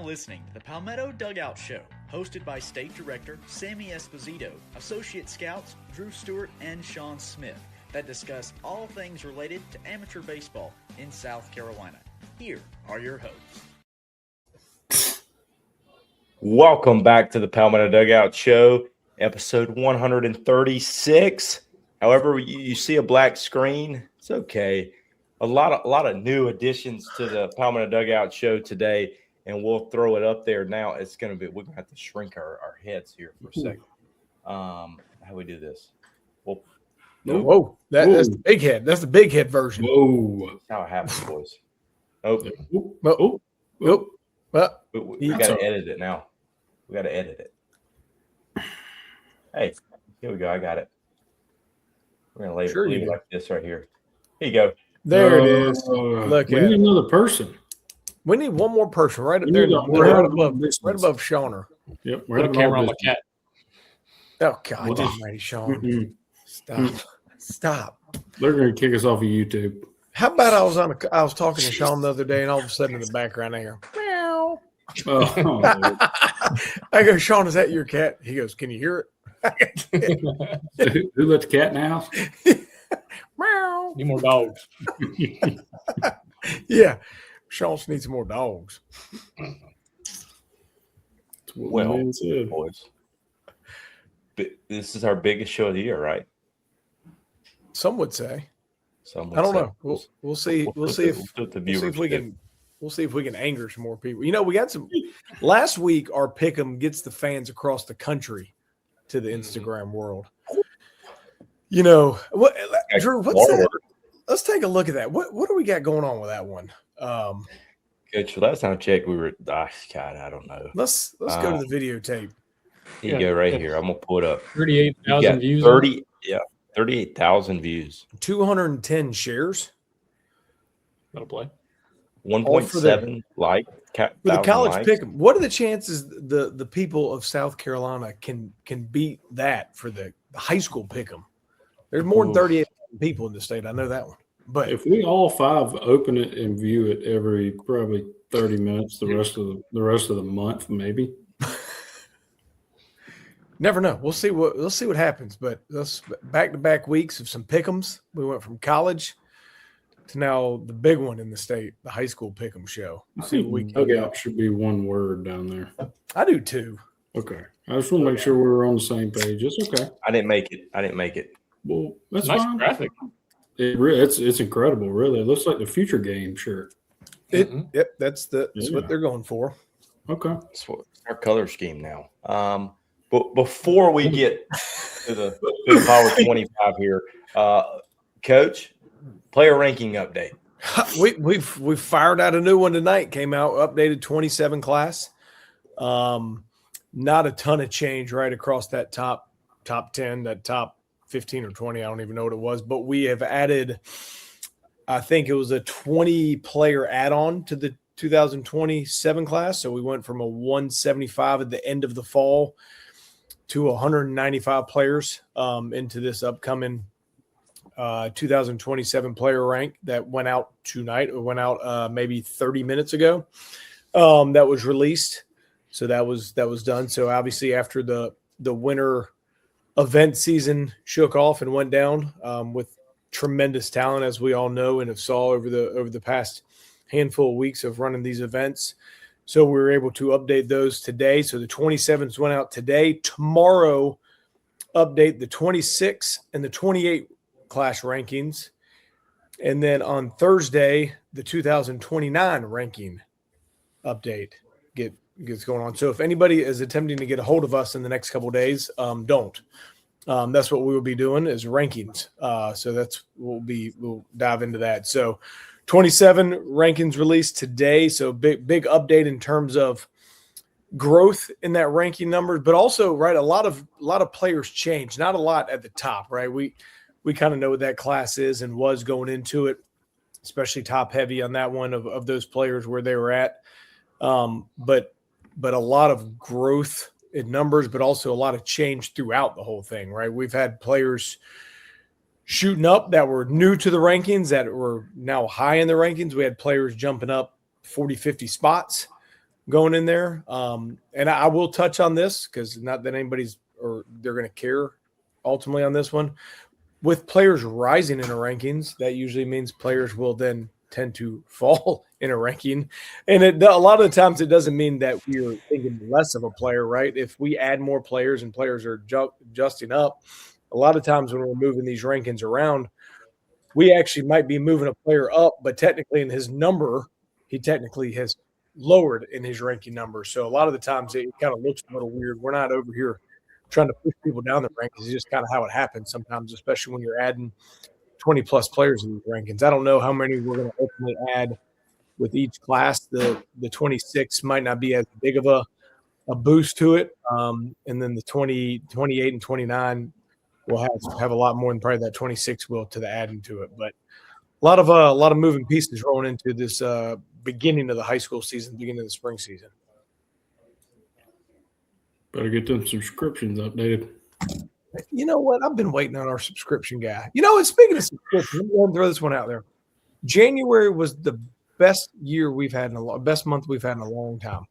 listening to the Palmetto Dugout Show, hosted by State Director Sammy Esposito, Associate Scouts Drew Stewart and Sean Smith, that discuss all things related to amateur baseball in South Carolina. Here are your hosts. Welcome back to the Palmetto Dugout Show, episode 136. However, you see a black screen, it's okay. A lot of new additions to the Palmetto Dugout Show today, and we'll throw it up there now. It's going to be, we're going to have to shrink our heads here for a second. How do we do this? Well, whoa, that's the big head. That's the big head version. Whoa, that's how it happens, boys. We got to edit it now. We got to edit it. Hey, here we go. I got it. We're going to leave it like this right here. Here you go. There it is. Look, we need another person. We need one more person right up there. Right above Shawner. Yep. Put a camera on the cat. Oh, God. Almighty, Sean. Stop. They're going to kick us off of YouTube. How about I was talking to Sean the other day, and all of a sudden in the background I hear, meow. Oh. I go, Sean, is that your cat? He goes, can you hear it? Who let the cat in the house? Meow. Need more dogs. Yeah. Sean needs some more dogs. Well, boys, this is our biggest show of the year, right? Some would say. I don't know. We'll see. We'll see if we can anger some more people. You know, we got some last week. Our pick'em gets the fans across the country to the Instagram world. You know what, Drew? What's that? Let's take a look at that. What do we got going on with that one? Coach, last time I checked, we were. God, I don't know. Let's go to the videotape. Here you go, right here. I'm gonna pull it up. 38,000 views. 38,000 views. 210 shares. That'll play. 1.7 like. For the college pick'em, what are the chances the people of South Carolina can beat that for the high school pick'em? There's more than 38 people in the state. I know that one. But if we all five open it and view it every probably 30 minutes, the rest of the month, maybe. Never know. We'll see what happens. But that's back-to-back weeks of some pick'ems. We went from college to now the big one in the state, the high school pick'em show. I think dugout should be one word down there. I do too. Okay. I just want to make sure we're on the same page. It's okay. I didn't make it. Well, that's nice fine. Graphic. It's incredible, really. It looks like the future game shirt. Yep, that's what they're going for. Okay. It's our color scheme now. But before we get to the Power 25 here, Coach, player ranking update. We've fired out a new one tonight. Came out updated 27 class. Not a ton of change right across that top 10, that top 15 or 20. I don't even know what it was, but we have added, I think it was a 20 player add-on to the 2027 class. So we went from a 175 at the end of the fall to 195 players into this upcoming 2027 player rank that went out tonight. It went out maybe 30 minutes ago. That was released. So that was done. So obviously after the winter event season shook off and went down with tremendous talent, as we all know and have saw over the past handful of weeks of running these events. So we were able to update those today. So the 27s went out today. Tomorrow, update the 26 and the 28 class rankings. And then on Thursday, the 2029 ranking update gets going on. So if anybody is attempting to get a hold of us in the next couple of days, don't. That's what we will be doing is rankings. So we'll dive into that. So 27 rankings released today. So big update in terms of growth in that ranking numbers, but also, right, a lot of players changed. Not a lot at the top, right? We kind of know what that class is and was going into it, especially top heavy on that one of those players where they were at. But a lot of growth in numbers, but also a lot of change throughout the whole thing, right? We've had players shooting up that were new to the rankings that were now high in the rankings. We had players jumping up 40, 50 spots. going in there. And I will touch on this because not that they're going to care ultimately on this one. With players rising in the rankings, that usually means players will then tend to fall in a ranking. And a lot of the times it doesn't mean that we're thinking less of a player, right? If we add more players and players are adjusting up, a lot of times when we're moving these rankings around, we actually might be moving a player up, but technically in his number, he technically has lowered in his ranking number. So a lot of the times it kind of looks a little weird. We're not over here trying to push people down the rankings. It's just kind of how it happens sometimes, especially when you're adding 20-plus players in these rankings. I don't know how many we're going to ultimately add with each class. The 26 might not be as big of a boost to it. And then the 20, 28, and 29 will have a lot more than probably that 26 will to the adding to it. But a lot of moving pieces rolling into this beginning of the high school season, beginning of the spring season. Better get them subscriptions updated. You know what? I've been waiting on our subscription guy. You know, speaking of subscription, let me throw this one out there. January was the best year we've had best month we've had in a long time.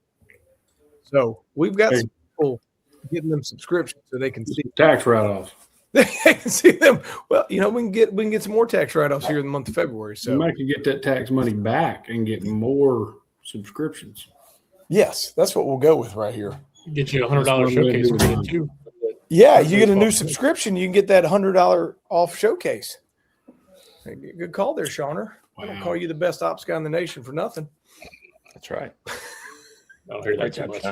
So we've got some people getting them subscriptions so they can see Tax write-offs. They can see them. Well, you know, we can get some more tax write-offs here in the month of February. So You might could get that tax money back and get more subscriptions. yes, that's what we'll go with right here. Get you a $100 showcase. That's what I'm too. Yeah, you get a new subscription, you can get that $100 off showcase. Good call there, Shawner. I don't call you the best ops guy in the nation for nothing. That's right. I don't hear that too much.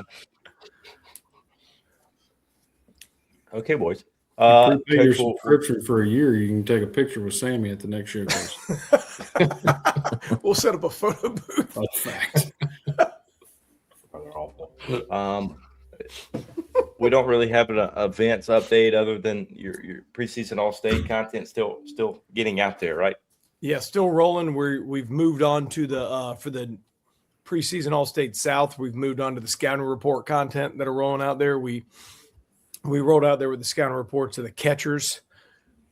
Okay, boys. Prepay your Coach will- subscription for a year. You can take a picture with Sammy at the next showcase. We'll set up a photo booth. That's a fact. We don't really have an events update other than your preseason all-state content still getting out there, right? Yeah, still rolling. We've moved on to the for the preseason All-State South. We've moved on to the scouting report content that are rolling out there. We rolled out there with the scouting report to the catchers.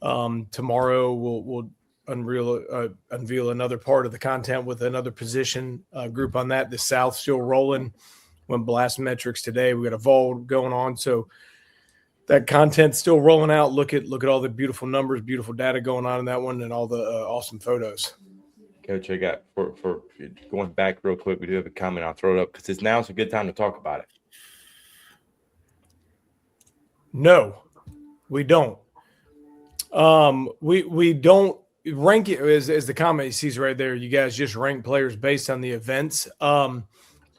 Tomorrow we'll unveil another part of the content with another position group on that. The South still rolling. Went blast metrics today. We got a vol going on, so that content's still rolling out. Look at all the beautiful numbers, beautiful data going on in that one, and all the awesome photos. Coach, I got for going back real quick. We do have a comment. I'll throw it up because now's a good time to talk about it. No, we don't. We don't rank it as the comment he sees right there. You guys just rank players based on the events.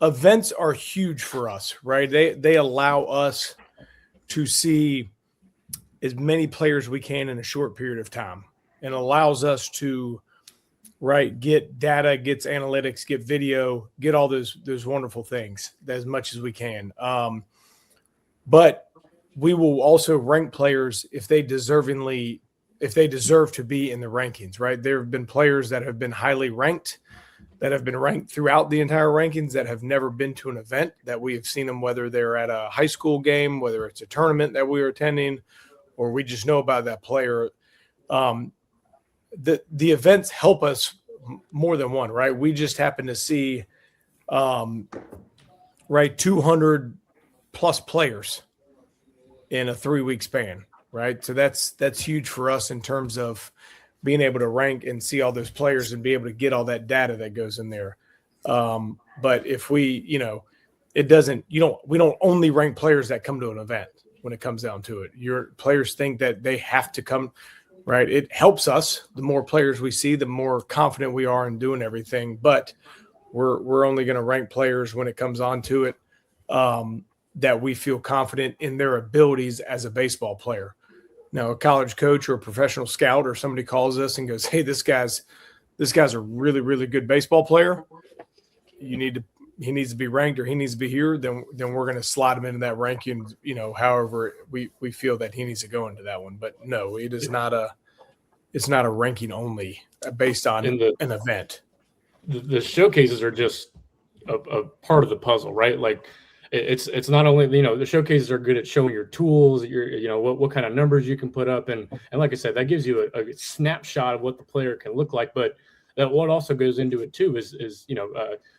Events are huge for us, right? They allow us to see as many players we can in a short period of time, and allows us to get data, gets analytics, get video, get all those wonderful things as much as we can. But we will also rank players if they deserve to be in the rankings, right? There have been players that have been highly ranked, that have been ranked throughout the entire rankings, that have never been to an event, that we have seen them, whether they're at a high school game, whether it's a tournament that we are attending, or we just know about that player. The events help us more than one, right? We just happen to see 200 plus players in a 3-week span, right? So that's huge for us in terms of being able to rank and see all those players and be able to get all that data that goes in there. But if we don't only rank players that come to an event when it comes down to it. Your players think that they have to come, right? It helps us. The more players we see, the more confident we are in doing everything. But we're only going to rank players when it comes on to it that we feel confident in their abilities as a baseball player. Now, a college coach or a professional scout or somebody calls us and goes, "Hey, this guy's a really, really good baseball player. He needs to be ranked, or he needs to be here." Then we're going to slide him into that ranking. However we feel that he needs to go into that one. But no, it's not a ranking only based on an event. The showcases are just a part of the puzzle, right? Like it's not only, the showcases are good at showing your tools, what kind of numbers you can put up. And like I said, that gives you a snapshot of what the player can look like. But that what also goes into it too is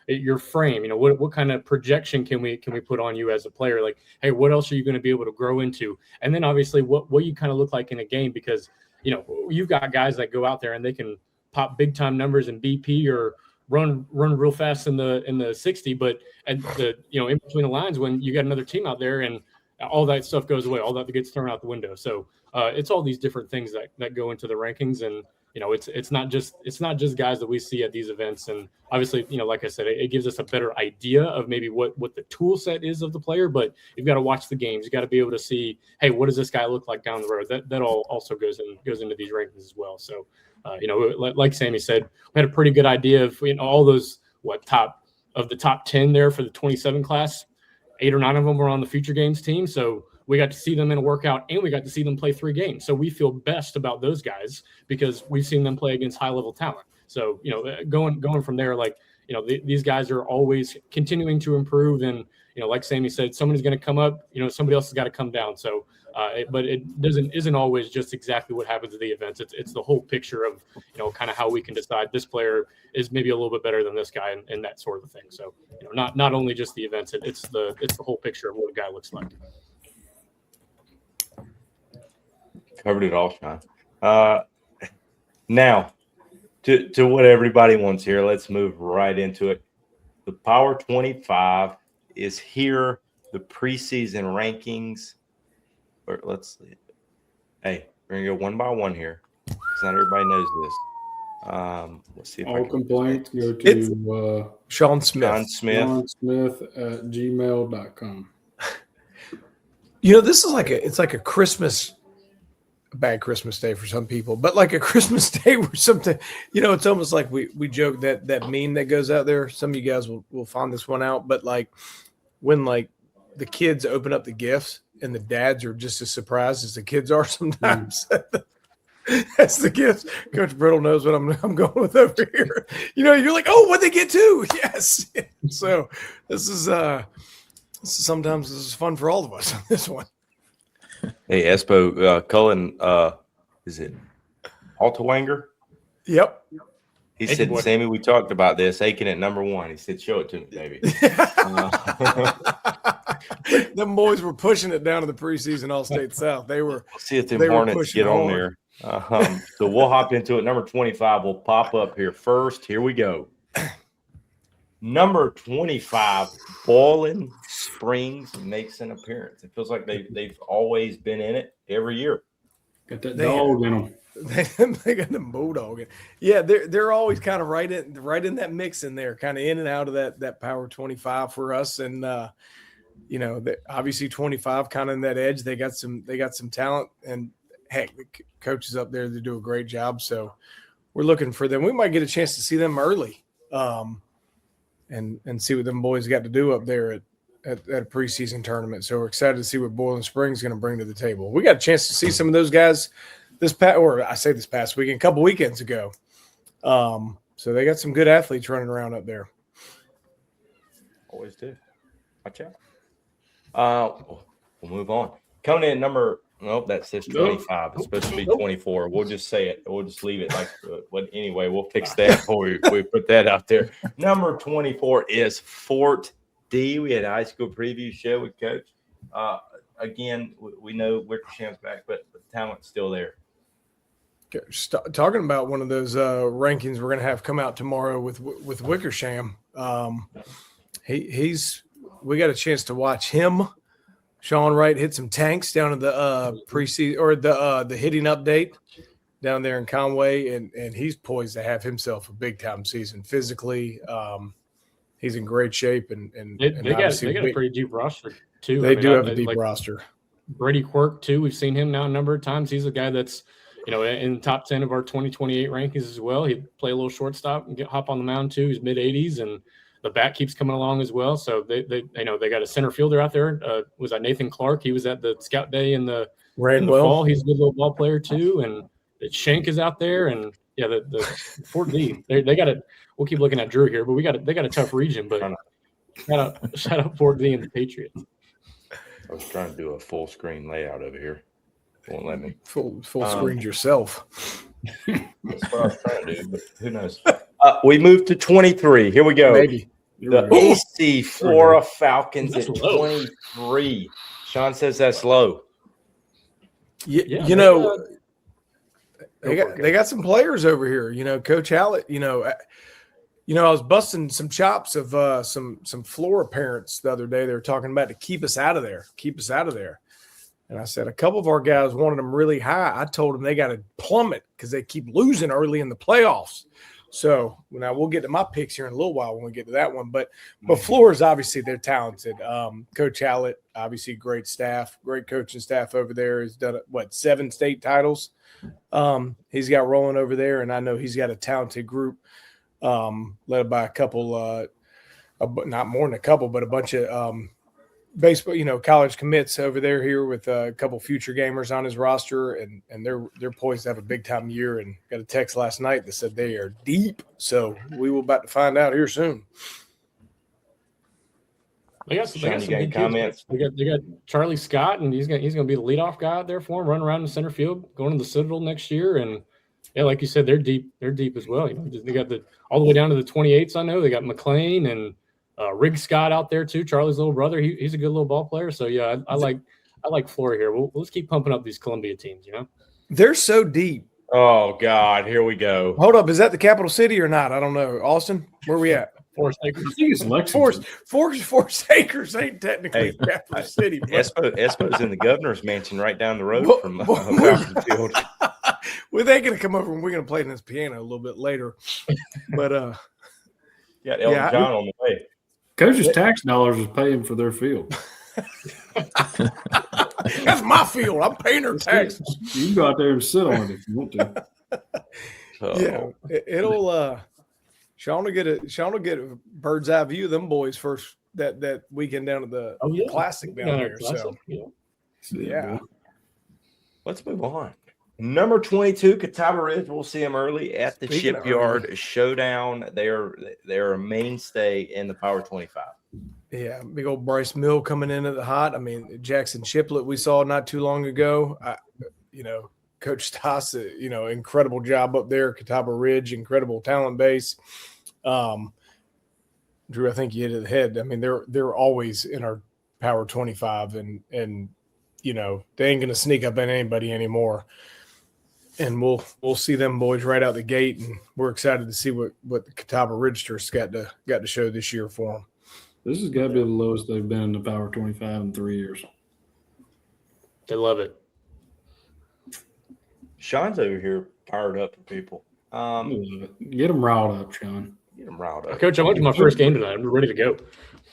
your frame. What kind of projection can we put on you as a player? Like, hey, what else are you going to be able to grow into? And then obviously what you kind of look like in a game, because you've got guys that go out there and they can pop big time numbers in BP or run real fast in the 60, but at the in between the lines, when you got another team out there and all that stuff goes away, all that gets thrown out the window. So it's all these different things that go into the rankings, and it's not just guys that we see at these events. And obviously, like I said, it gives us a better idea of maybe what the tool set is of the player, but you've got to watch the games. You got to be able to see, hey, what does this guy look like down the road? That all also goes into these rankings as well. So like Sammy said, we had a pretty good idea of all those top 10 there for the 27 class. 8 or 9 of them were on the Future Games team, so we got to see them in a workout and we got to see them play 3 games. So we feel best about those guys because we've seen them play against high level talent. So going from there, these guys are always continuing to improve, and like Sammy said, somebody's going to come up, somebody else has got to come down. So but it isn't always just exactly what happens at the events. It's the whole picture of kind of how we can decide this player is maybe a little bit better than this guy and that sort of thing. So not only just the events, it's the whole picture of what a guy looks like. Covered it all, Sean. Now to what everybody wants here, let's move right into it. The Power 25 is here. The preseason rankings. Let's see. Hey, we're gonna go one by one here because not everybody knows this. Let's see if all complaints go to Sean Smith. Sean Smith at gmail.com. This is it's like a bad Christmas day for some people, but like a Christmas day where something, it's almost like we joke that meme that goes out there. Some of you guys will find this one out, but when the kids open up the gifts and the dads are just as surprised as the kids are sometimes. That's the gifts. Coach Brittle knows what I'm going with over here. You're like, oh, what'd they get too? Yes. So this is sometimes this is fun for all of us on this one. Hey, Espo, Cullen, is it Altawanger? Yep. He said, Sammy, we talked about this. Aiken at number 1. He said, show it to me, baby. Them boys were pushing it down to the preseason All-State South. They were. See if the Hornets get on there. So we'll hop into it. Number 25 will pop up here first. Here we go. Number 25, Ballin Springs makes an appearance. It feels like they've always been in it every year. Got that dog in them. They got the bulldog. Yeah, they're always kind of right in that mix in there, kind of in and out of that Power 25 for us. And obviously 25 kind of in that edge. They got some talent, and heck, the coaches up there, they do a great job. So we're looking for them. We might get a chance to see them early, and see what them boys got to do up there at a preseason tournament. So we're excited to see what Boiling Springs is going to bring to the table. We got a chance to see some of those guys this past weekend, a couple weekends ago. So they got some good athletes running around up there. Always do. Watch out. We'll move on. Coming in number, that says 25. It's supposed to be 24. We'll just say it. We'll just leave it anyway, we'll fix that before we put that out there. Number 24 is Fort D. We had a high school preview show with Coach. Again, we know Wickersham's back, but the talent's still there. Talking about one of those rankings we're going to have come out tomorrow with Wickersham. We got a chance to watch him, Sean Wright, hit some tanks down at the preseason or the hitting update down there in Conway, and he's poised to have himself a big time season physically. He's in great shape, and they got a pretty deep roster too. They do have a deep roster. Brady Quirk too. We've seen him now a number of times. He's a guy that's in the top 10 of our 2028 rankings as well. He'd play a little shortstop and hop on the mound too. He's mid-80s, and the bat keeps coming along as well. So they got a center fielder out there. Was that Nathan Clark? He was at the scout day in the fall. He's a good little ball player too. And Shank is out there, and the Fort D. They got it. We'll keep looking at Drew here, but they got a tough region. But shout out Fort D and the Patriots. I was trying to do a full screen layout over here. Won't let me. Full screen yourself. That's what I was trying to do, but who knows? We moved to 23. Here we go. Maybe. The AC Flora Falcons at 23. Sean says that's low. You know, they got some players over here. You know, Coach Hallett. I was busting some chops of some Flora parents the other day. They were talking about to keep us out of there. And I said a couple of our guys wanted them really high. I told them they got to plummet because they keep losing early in the playoffs. So now we'll get to my picks here in a little while when we get to that one. But Flora's obviously they're talented. Coach Hallett, obviously great staff, great coaching staff over there. Has done 7 state titles. He's got rolling over there, and I know he's got a talented group led by a couple, not more than a couple, but a bunch of baseball, college commits over there here with a couple future gamers on his roster, and they're poised to have a big time year. And got a text last night that said they are deep, so we will about to find out here soon. They got some good comments. They got Charlie Scott, and he's gonna be the leadoff guy out there for him, running around in center field, going to the Citadel next year. And yeah, like you said, they're deep. They're deep as well. They got all the way down to the 28s. I know they got McLean and Rig Scott out there too. Charlie's little brother. He's a good little ball player. So yeah, I like Flora here. Let's keep pumping up these Columbia teams. They're so deep. Oh God, here we go. Hold up, is that the capital city or not? I don't know. Austin, where are we at? Forest Acres. I think it's Lexington. Forest Acres ain't technically capital city. Espo's in the governor's mansion right down the road from Falcon Field. Well, they're going to come over and we're going to play this piano a little bit later. But got Elton John on the way. Coach's tax dollars is paying for their field. That's my field. I'm paying her taxes. You can go out there and sit on it if you want to. Yeah, it'll. Sean will get a bird's eye view of them boys first that weekend down at the Classic down there. So yeah. Let's move on. Number 22, Catawba Ridge. We'll see them early at the Shipyard Showdown. They're a mainstay in the Power 25. Yeah, big old Bryce Mill coming in at the hot. I mean, Jackson Chiplett we saw not too long ago. Coach Stoss, incredible job up there. Catawba Ridge, incredible talent base. Drew, I think you hit it the head. I mean, they're always in our Power 25, and they ain't gonna sneak up on anybody anymore. And we'll see them boys right out the gate, and we're excited to see what the Catawba Ridgesters got to show this year for them. This has got to be the lowest they've been in the Power 25 in 3 years. They love it. Sean's over here fired up for people. Get them riled up, Sean. Get them riled up. Coach, I went to my first game tonight. I'm ready to go.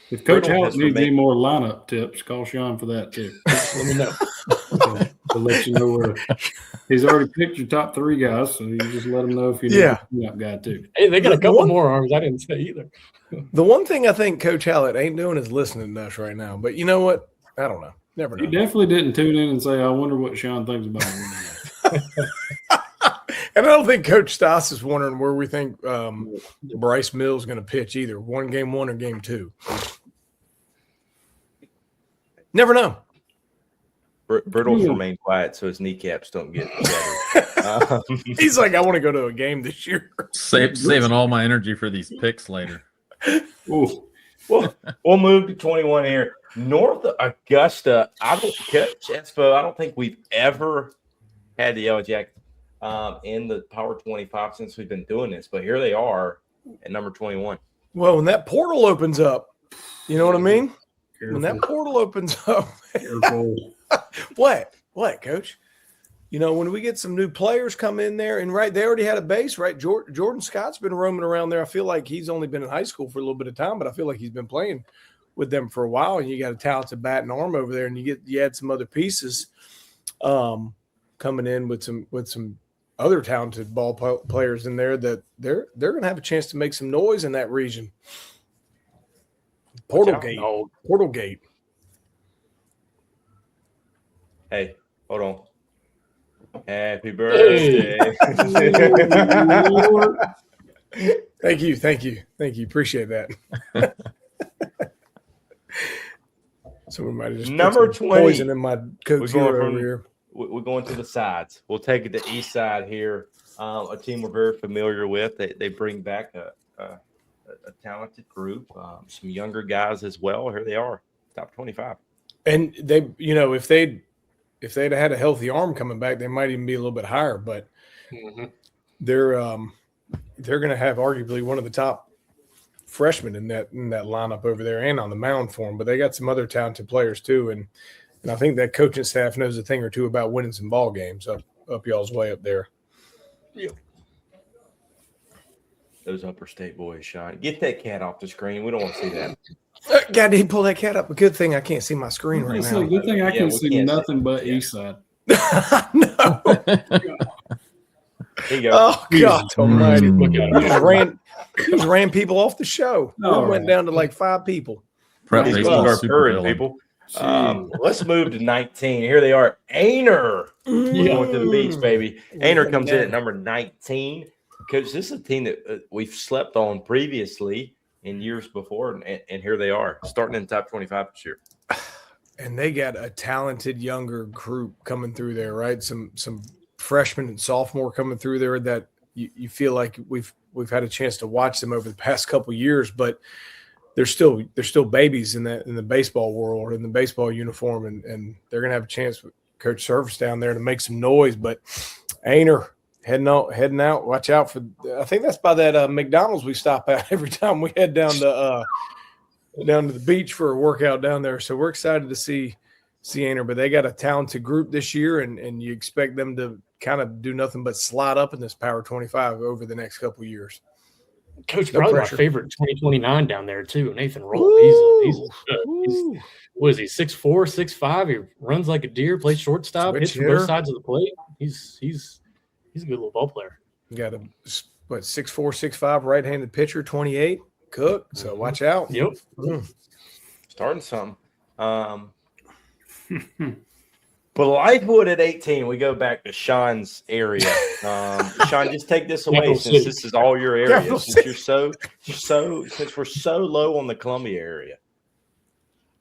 If Coach Hallett needs any more lineup tips, call Sean for that too. Let me know. To let you know where he's already picked your top 3 guys, so you just let him know if you need a cleanup guy too. Hey, they got a couple more arms. I didn't say either. The one thing I think Coach Hallett ain't doing is listening to us right now. But you know what? I don't know. Never know. He definitely didn't tune in and say, "I wonder what Sean thinks about him." And I don't think Coach Stoss is wondering where we think Bryce Mills is going to pitch either. Game 1 or game 2. Never know. Brittles remain quiet so his kneecaps don't get better. He's like, I want to go to a game this year. Saving all my energy for these picks later. Ooh. We'll move to 21 here. North Augusta. Coach Espo, I don't think we've ever had the Yellow Jackets in the Power 25 since we've been doing this, but here they are at number 21. Well, when that portal opens up, you know what I mean? Careful. When that portal opens up, what, Coach? When we get some new players come in there, and they already had a base, right? Jordan Scott's been roaming around there. I feel like he's only been in high school for a little bit of time, but I feel like he's been playing with them for a while. And you got a talented bat and arm over there, and you add some other pieces coming in with some other talented ball players in there that they're going to have a chance to make some noise in that region. Portal gate. Hey, hold on. Happy birthday. Thank you. Appreciate that. So we might have just number 20 poison in my Coke Zero over here. We're going to the sides. We'll take it to east side here. a team we're very familiar with. They bring back a talented group, some younger guys as well. Here they are, top 25. And they, if they'd had a healthy arm coming back, they might even be a little bit higher. But they're going to have arguably one of the top freshmen in that lineup over there and on the mound for them. But they got some other talented players too, and I think that coaching staff knows a thing or two about winning some ball games up y'all's way up there. Yeah. Those Upper State boys, Sean. Get that cat off the screen. We don't want to see that. God, he pulled that cat up. A good thing I can't see my screen right It's now. a good thing I can we see can't nothing see. but Yeah. east side. No. Here you go. Oh, God almighty. Look at him. Just ran people off the show. No. It went down to like 5 people. Prep These baseball are super current villain. people. Let's move to 19. Here they are. Ainer. We're going to the beach, baby. Ainer comes in at number 19. Because this is a team that we've slept on previously in years before, and here they are, starting in the top 25 this year. And they got a talented younger group coming through there, right? Some freshmen and sophomore coming through there that you feel like we've had a chance to watch them over the past couple of years, but they're still babies in the baseball world, in the baseball uniform, and they're gonna have a chance with Coach Service down there to make some noise. But Ainer heading out. Watch out for. I think that's by that McDonald's we stop at every time we head down to the beach for a workout down there. So we're excited to see Ainer, but they got a talented group this year, and you expect them to kind of do nothing but slide up in this Power 25 over the next couple of years. Coach, No probably pressure. my favorite 2029 down there too. Nathan Roll. Woo! He's what is he? 6'4", 6'5". He runs like a deer. Plays shortstop. Switch Hits from hitter. both sides of the plate. He's a good little ball player. You got a 6'4", 6'5", right-handed pitcher, 28, Cook. So watch out. Yep. Starting something. But Blythewood at 18, we go back to Sean's area. Sean, just take this away Capital since City. this is all your area. Capital Since since we're so low on the Columbia area.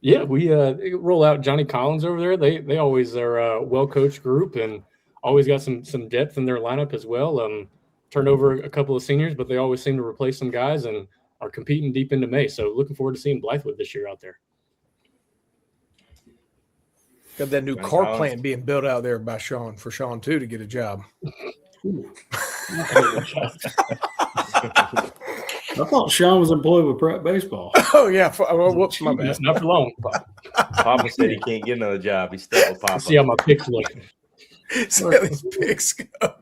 Yeah, we roll out Johnny Collins over there. They always are a well-coached group and always got some depth in their lineup as well. Turned over a couple of seniors, but they always seem to replace some guys and are competing deep into May. So looking forward to seeing Blythewood this year out there. Got that new Johnny car Collins. plant being built out there by Sean for Sean too to get a job. I thought Sean was employed with Prep Baseball. Oh yeah, whoops, my bad. Not for long. Papa said he can't get another job. He's still with Papa. See how my picks look. See how these picks go.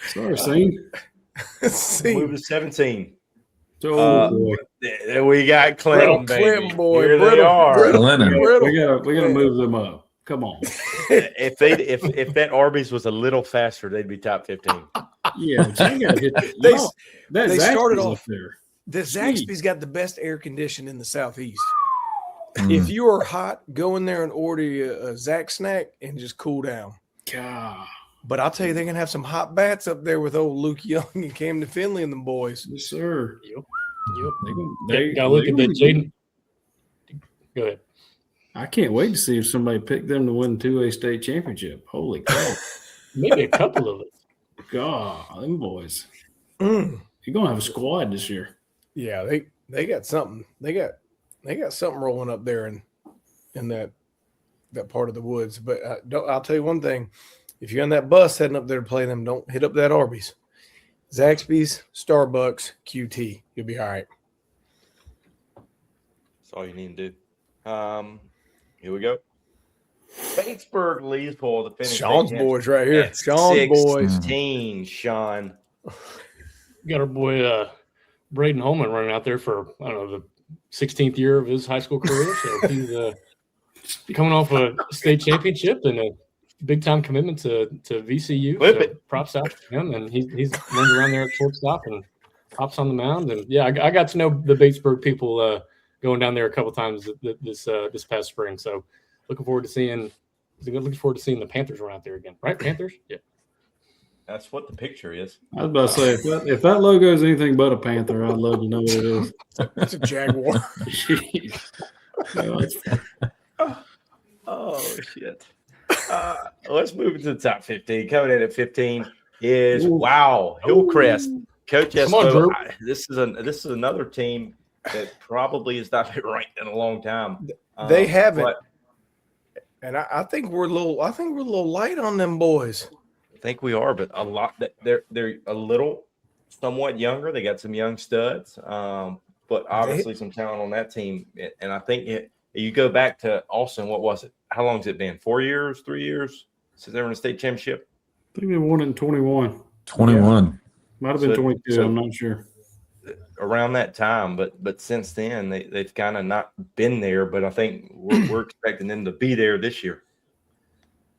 Sorry, scene. See, Move to 17. Oh, boy. There we got Clinton, baby. Clinton boy, Here they Brittle, are. Brittle. Lennon. We gotta move them up. Come on. If that Arby's was a little faster, they'd be top 15. Yeah, but you gotta hit the, They- that they Zaxby's started up off- there. the Zaxby's got the best air condition in the Southeast. Mm. If you are hot, go in there and order you a Zax snack and just cool down. God, But I'll tell you, they're gonna have some hot bats up there with old Luke Young and Camden Finley and them boys. yes, sir. Yep. They Gotta look at the gonna- Jaden. Go ahead. I can't wait to see if somebody picked them to win 2A state championship. Holy cow. Maybe a couple of it. God, them boys. Mm. You're gonna have a squad this year. Yeah, they got something. They got something rolling up there in that part of the woods. But I'll tell you one thing: if you're on that bus heading up there to play them, don't hit up that Arby's, Zaxby's, Starbucks, QT. You'll be all right. That's all you need to do. Here we go. Batesburg Leesville to finish. Sean's boys right here. at Sean's boys. 16, Sean. We got our boy Braden Holman running out there for the 16th year of his high school career. So he's coming off a state championship and a big time commitment to VCU. Flip So it. props out to him, and he's runs around there at shortstop and hops on the mound. And yeah, I got to know the Batesburg people going down there a couple times this past spring. So looking forward to seeing the Panthers run out there again. Right, Panthers? Yeah. That's what the picture is. I was about to say if that logo is anything but a Panther, I'd love to know what it is. It's a Jaguar. Jeez. No, it's- Oh, shit. Let's move into the top 15. Coming in at 15, is Hillcrest. Coach Come on, Espo. Drew. This is another team that probably has not been ranked in a long time. They haven't, but and I think we're a little light on them boys. I think we are, but a lot that they're a little somewhat younger. They got some young studs, but obviously some talent on that team. And I think you go back to Austin. What was it? How long has it been? 4 years, 3 years since they were in the state championship? I think they won in 21. 21. Might have been 22. I'm not sure. Around that time, but since then they've kind of not been there. But I think we're expecting them to be there this year.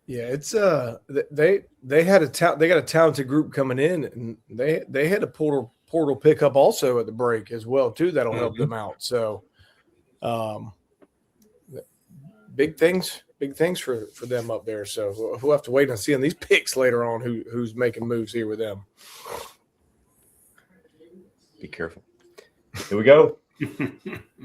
Yeah, it's they got a talented group coming in, and they had a portal pickup also at the break as well too. That'll help them out. So, big things for them up there. So we'll have to wait and see on these picks later on who's making moves here with them. Be careful. Here we go.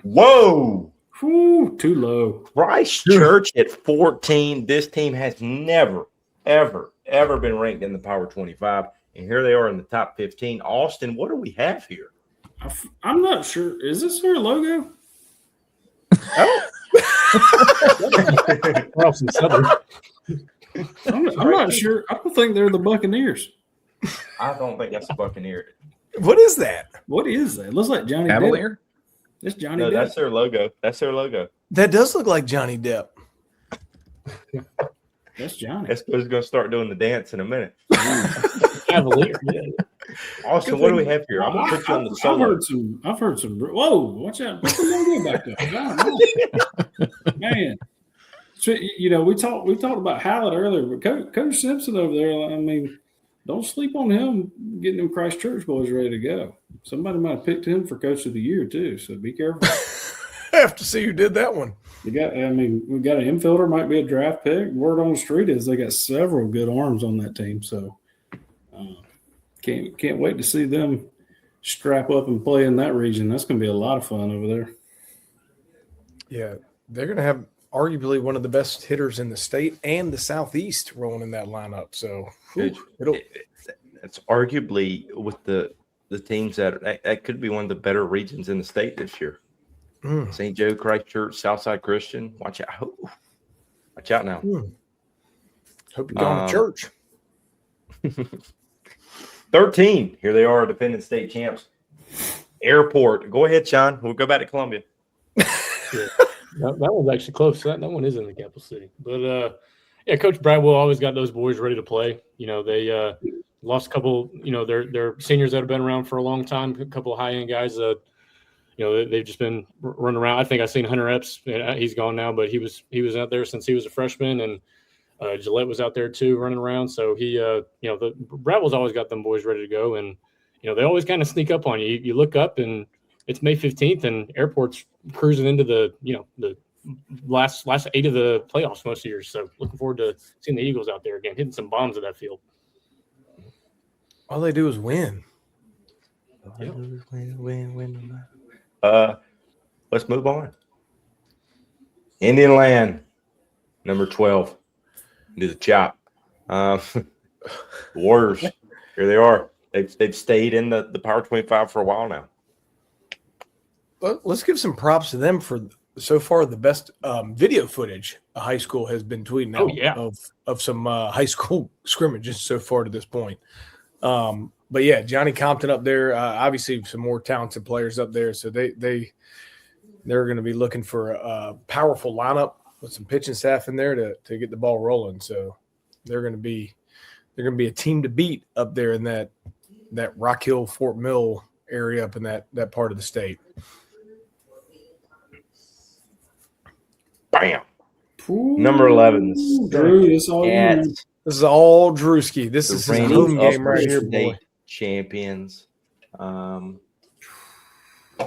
Whoa. Whew, too low. Christchurch at 14. This team has never, ever been ranked in the Power 25. And here they are in the top 15. Austin, what do we have here? I'm not sure. Is this their logo? I'm not sure. I don't think they're the Buccaneers. I don't think that's a Buccaneer. What is that? What is that? It looks like Johnny Cavalier? Depp. It's Johnny No, Depp. that's their logo. That's their logo. That does look like Johnny Depp. That's Johnny. Espo's going to start doing the dance in a minute. Cavalier. Yeah. Austin, what do we have here? I'm going to put you on the solo. I've heard some. Whoa, watch out! What's the logo back there? God, man. So, we talked about Hallett earlier, but Coach Simpson over there. I mean, don't sleep on him getting them Christchurch boys ready to go. Somebody might have picked him for Coach of the Year too, so be careful. I have to see who did that one. We got an infielder, might be a draft pick. Word on the street is they got several good arms on that team, so can't wait to see them strap up and play in that region. That's going to be a lot of fun over there. Yeah, they're going to have arguably one of the best hitters in the state and the Southeast rolling in that lineup. So it's arguably with the teams that could be one of the better regions in the state this year. St. Joe, Christchurch, Southside Christian. Watch out! Watch out now. Hope you're going to church. 13. Here they are, defending state champs. Airport. Go ahead, Sean. We'll go back to Columbia. Yeah. That one's actually close. That one is in the capital city. But, Coach Bradwell always got those boys ready to play. They lost a couple, their seniors that have been around for a long time, a couple of high-end guys they've just been running around. I think I've seen Hunter Epps. He's gone now, but he was out there since he was a freshman, and Gillette was out there too, running around. So the Bradwell's always got them boys ready to go, and they always kind of sneak up on you. You look up, and it's May 15th, and Airport's cruising into the last 8 of the playoffs most years. So looking forward to seeing the Eagles out there again, hitting some bombs at that field. All they do is win. Yeah. Win. Let's move on. Indian Land, number 12. Do the chop. Warriors, here they are. They've stayed in the Power 25 for a while now. Let's give some props to them for so far the best video footage a high school has been tweeting out of some high school scrimmages so far to this point. But yeah, Johnny Compton up there, obviously some more talented players up there. So they're going to be looking for a powerful lineup with some pitching staff in there to get the ball rolling. So they're going to be a team to beat up there in that Rock Hill, Fort Mill area up in that part of the state. Bam. Ooh, number 11. Drew, this is all Drewski. This is his home game right here, boy. Champions. There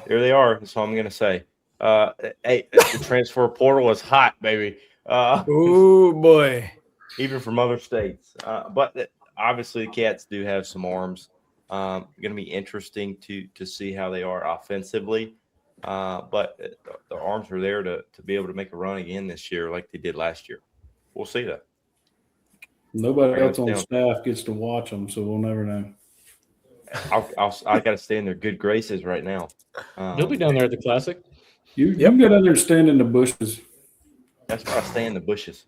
they are. That's all I'm going to say. Hey, the transfer portal is hot, baby. Oh, boy. Even from other states. But obviously the Cats do have some arms. Going to be interesting to see how they are offensively. But the arms are there to be able to make a run again this year like they did last year. We'll see that. Nobody else on staff gets to watch them, so we'll never know. I got to stay in their good graces right now. They'll be down there at the Classic. You can get out there and stand in the bushes. That's why I stay in the bushes.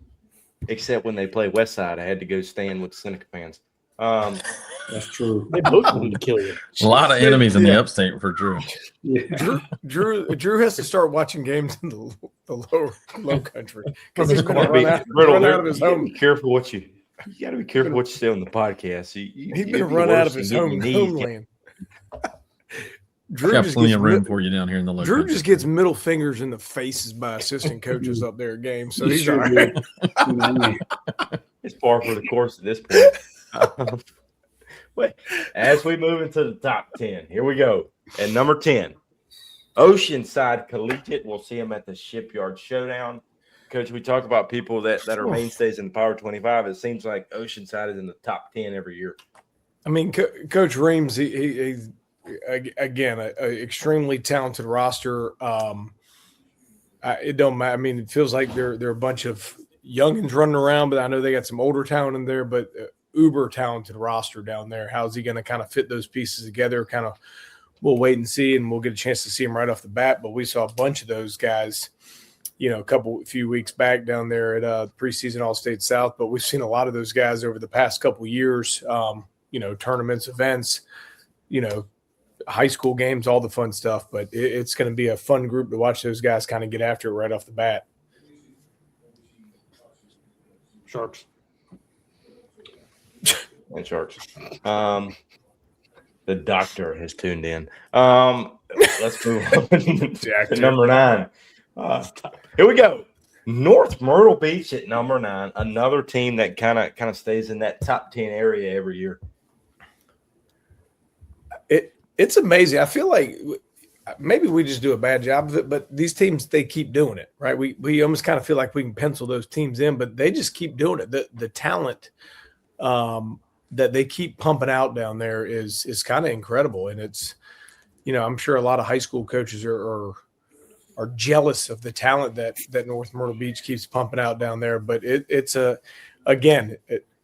Except when they play West Side, I had to go stand with Seneca fans. That's true. They both wanted to kill you. A lot of enemies in the upstate for Drew. Yeah. Drew has to start watching games in the low country because You he's going to gotta run out of his home. be careful what you got to be careful what you say on the podcast. He's going to run out of his homeland. Drew Got just plenty gets of room for you down here in the low Drew country. just gets middle fingers in the faces by assistant coaches up there at games, so You he's sure all do. right. It's par for the course at this point. Wait, as we move into the top 10, here we go. At number 10, Oceanside Collegiate. We'll see them at the Shipyard Showdown. Coach, we talk about people that are mainstays in the Power 25. It seems like Oceanside is in the top 10 every year. I mean, Coach Reams, he's again an extremely talented roster. It don't matter. I mean, it feels like they're a bunch of youngins running around, but I know they got some older talent in there. But uber talented roster down there. How's he going to kind of fit those pieces together? Kind of, we'll wait and see, and we'll get a chance to see him right off the bat. But we saw a bunch of those guys, a few weeks back down there at preseason All-State South. But we've seen a lot of those guys over the past couple of years. Tournaments, events, high school games, all the fun stuff. But it's going to be a fun group to watch those guys kind of get after it right off the bat. Sharks. And Sharks. The doctor has tuned in. Let's move on to number 9. Here we go. North Myrtle Beach at number 9. Another team that kind of stays in that top 10 area every year. It's amazing. I feel like maybe we just do a bad job of it, but these teams, they keep doing it, right? We almost kind of feel like we can pencil those teams in, but they just keep doing it. The talent that they keep pumping out down there is kind of incredible. And it's, I'm sure a lot of high school coaches are jealous of the talent that North Myrtle Beach keeps pumping out down there. But it's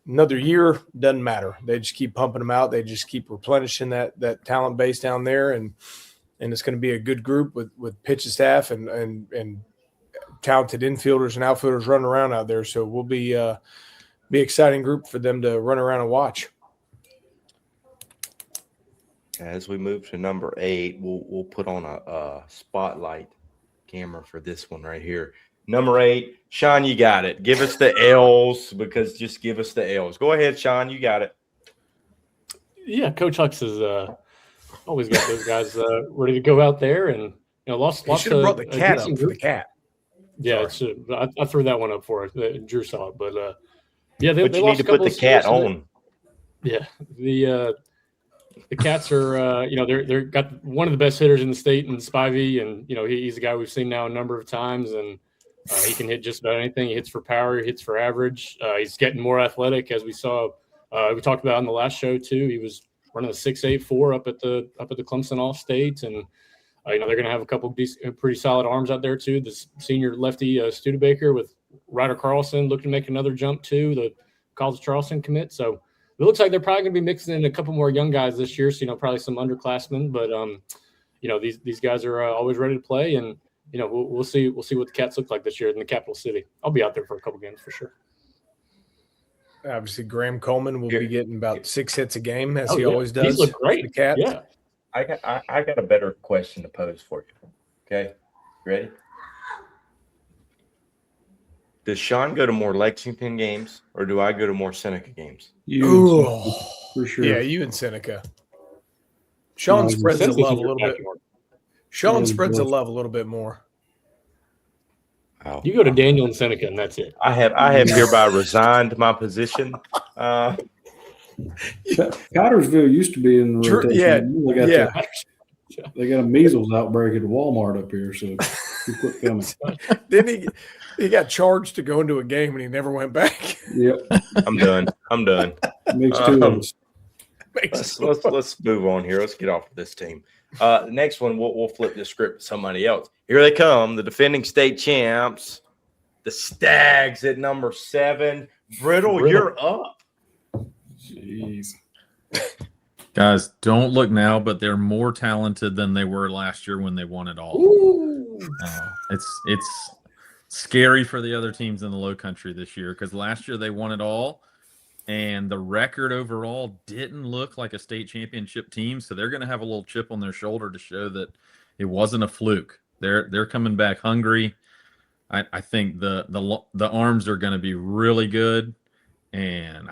another year, doesn't matter. They just keep pumping them out. They just keep replenishing that talent base down there. And it's going to be a good group with pitching staff and talented infielders and outfielders running around out there. So we'll be exciting group for them to run around and watch. As we move to number 8, we'll put on a spotlight camera for this one right here. Number 8, Sean, you got it. Give us the L's just give us the L's. Go ahead, Sean, you got it. Yeah, Coach Hux has always got those guys ready to go out there, and lost. He should have brought the cat up for the cat. Yeah, I threw that one up for us. Drew saw it, but yeah, but you need to put the cat on. Yeah, the Cats are they're got one of the best hitters in the state in Spivey, and he's a guy we've seen now a number of times, and he can hit just about anything. He hits for power, he hits for average. He's getting more athletic, as we saw. We talked about in the last show too. He was running a 6.84 up at the Clemson All-State, and they're going to have a couple pretty solid arms out there too. The senior lefty Studebaker with Ryder Carlson looking to make another jump too, the College Charleston commit. So it looks like they're probably going to be mixing in a couple more young guys this year. So probably some underclassmen, but these guys are always ready to play, and we'll see what the Cats look like this year in the capital city. I'll be out there for a couple games for sure. Obviously, Graham Coleman will be getting about 6 hits a game, as he yeah. always does. He's looked great. The Cats. Yeah. I got a better question to pose for you. Okay, ready? Does Sean go to more Lexington games, or do I go to more Seneca games? For sure. Yeah, you and Seneca. Sean spreads the love a little bit. Sean spreads the love a little bit more. Oh. You go to Daniel and Seneca, and that's it. I have hereby resigned my position. Pottersville used to be in the rotation. They got a measles outbreak at Walmart up here, so he quit coming. Then he got charged to go into a game, and he never went back. Yep. I'm done. Makes two of us. Let's move on here. Let's get off of this team. The next one, we'll flip the script to somebody else. Here they come, the defending state champs, the Stags at number 7. Brittle, you're up. Jeez. Guys, don't look now, but they're more talented than they were last year when they won it all. It's scary for the other teams in the Low Country this year because last year they won it all, and the record overall didn't look like a state championship team. So they're going to have a little chip on their shoulder to show that it wasn't a fluke. They're coming back hungry. I think the arms are going to be really good, and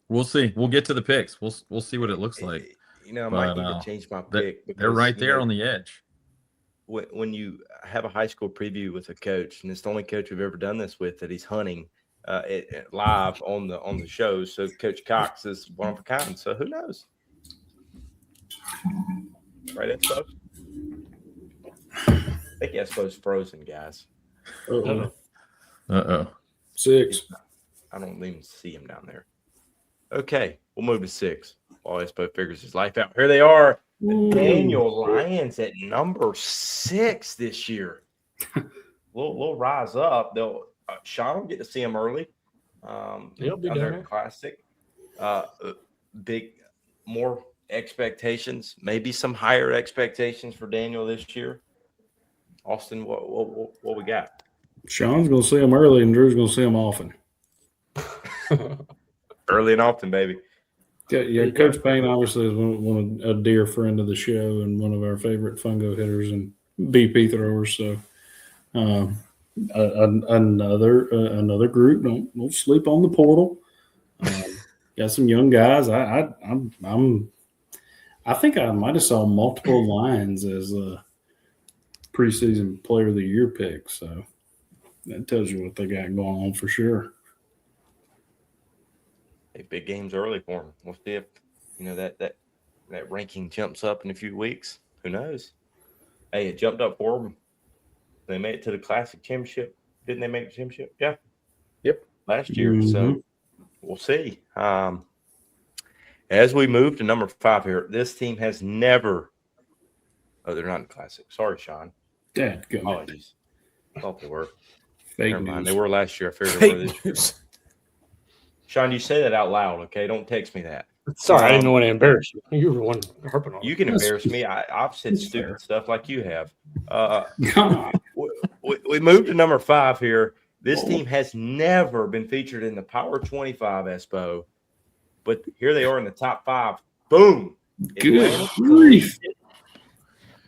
we'll see. We'll get to the picks. We'll see what it looks like. I might need to change my pick. They're right there on the edge. When you have a high school preview with a coach, and it's the only coach we've ever done this with, that he's hunting live on the show. So Coach Cox is one of a kind. So who knows? Right, Expo? I think Expo's frozen, guys. Uh-oh. 6. I don't even see him down there. Okay, we'll move to 6 while Expo figures his life out. Here they are. The Daniel Lions at number 6 this year. We'll rise up. They'll Sean will get to see them early. He'll be down there there. at Classic. Big more expectations, maybe some higher expectations for Daniel this year. Austin, what we got? Sean's going to see him early, and Drew's going to see him often. Early and often, baby. Yeah, Coach Payne obviously is a dear friend of the show and one of our favorite fungo hitters and BP throwers. So another group. Don't sleep on the portal. Got some young guys. I think I might have saw multiple Lions as a preseason player of the year pick. So that tells you what they got going on for sure. Big games early for them. We'll see if that ranking jumps up in a few weeks. Who knows? Hey, it jumped up for them. They made it to the Classic Championship. Didn't they make the championship? Yeah. Yep. Last year. So we'll see. As we move to number 5 here, this team has never. Oh, they're not in the Classic. Sorry, Sean. Dad, go. Apologies. I thought they were. Fake Never mind. news. They were last year. I figured they were this year. Sean, you say that out loud, okay? Don't text me that. Sorry, I didn't want to embarrass you. You were the one harping on. You can embarrass me. I've said stupid stuff like you have. We moved to number 5 here. This team has never been featured in the Power 25 Expo, but here they are in the top 5. Boom! Good grief.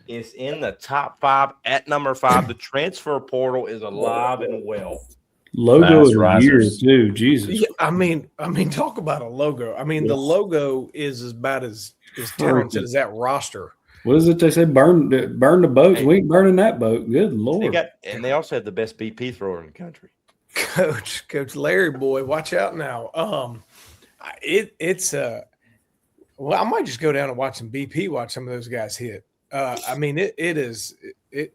Is in the top 5 at number 5. The transfer portal is alive and well. Logo of the year too. Jesus. Yeah, I mean, talk about a logo. I mean, the logo is about as talented as that roster. What is it they say? Burn the boats. We ain't burning that boat. Good Lord. They also have the best BP thrower in the country. Coach Larry boy, watch out now. It's I might just go down and watch some BP, watch some of those guys hit. I mean,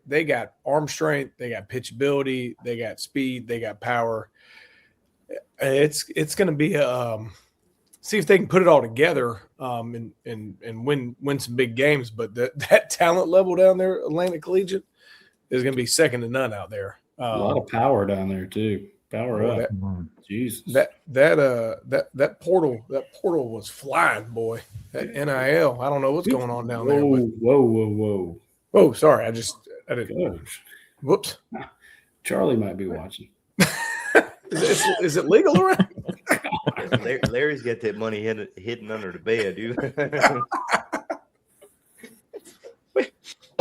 they got arm strength, they got pitchability, they got speed, they got power. It's going to be see if they can put it all together and win some big games. But that talent level down there, Atlantic Collegiate, is going to be second to none out there. A lot of power down there too. Power up. Jesus. That portal was flying, boy. That NIL. I don't know what's going on down there. Whoa. Oh, sorry. I didn't. Gosh. Whoops. Charlie might be watching. Is it legal around? Larry's got that money hidden under the bed, dude.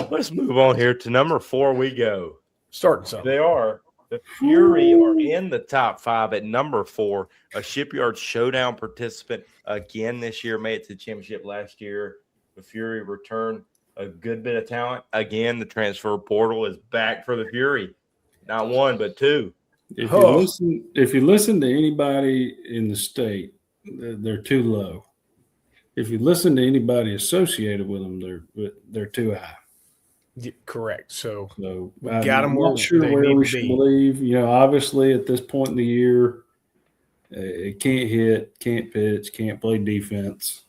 Let's move on here to number 4. We go. Starting something. They are. The Fury are in the top 5 at number 4. A Shipyard Showdown participant again this year. Made it to the championship last year. The Fury returned a good bit of talent. Again, the transfer portal is back for the Fury. Not 1, but 2. If you listen to anybody in the state, they're too low. If you listen to anybody associated with them, they're too high. Yeah, correct. So I'm got them not sure where we should believe. Obviously at this point in the year, it can't hit, can't pitch, can't play defense.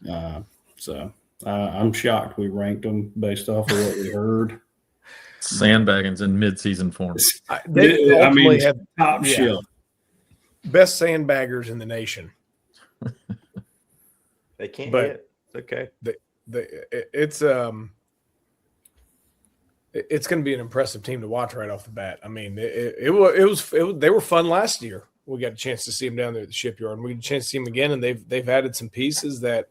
So I'm shocked we ranked them based off of what we heard. Sandbagging's in mid-season form. They have top shelf. best sandbaggers in the nation. They can't But- hit. It's okay. It's going to be an impressive team to watch right off the bat. I mean, it was they were fun last year. We got a chance to see them down there at the shipyard, and we got a chance to see them again. And they've added some pieces that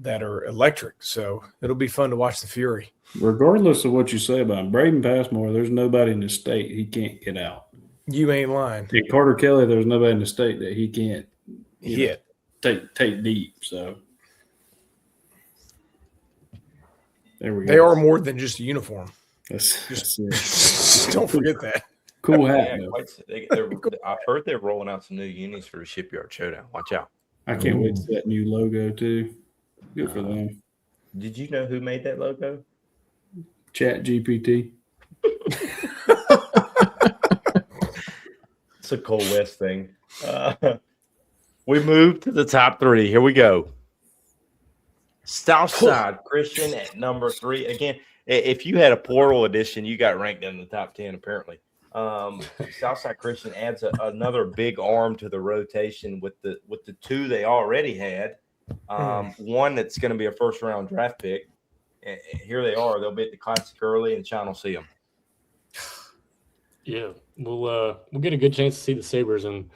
are electric. So it'll be fun to watch the Fury. Regardless of what you say about him, Braden Passmore, there's nobody in the state he can't get out. You ain't lying. And Carter Kelly, there's nobody in the state that he can't Hit. take deep. So there we go. They are more than just a uniform. That's it. Just don't forget that. Cool hat. Yeah, though. I've heard they're rolling out some new unis for the Shipyard Showdown. Watch out. I can't wait to see that new logo too. Good for them. Did you know who made that logo? Chat GPT. It's a Cole West thing. We moved to the top 3. Here we go. Southside Christian at number 3. Again, if you had a portal edition, you got ranked in the top 10, apparently. Southside Christian adds another big arm to the rotation with the 2 they already had. One that's going to be a first-round draft pick. And here they are. They'll be at the Classic early, and Sean will see them. Yeah, we'll get a good chance to see the Sabres and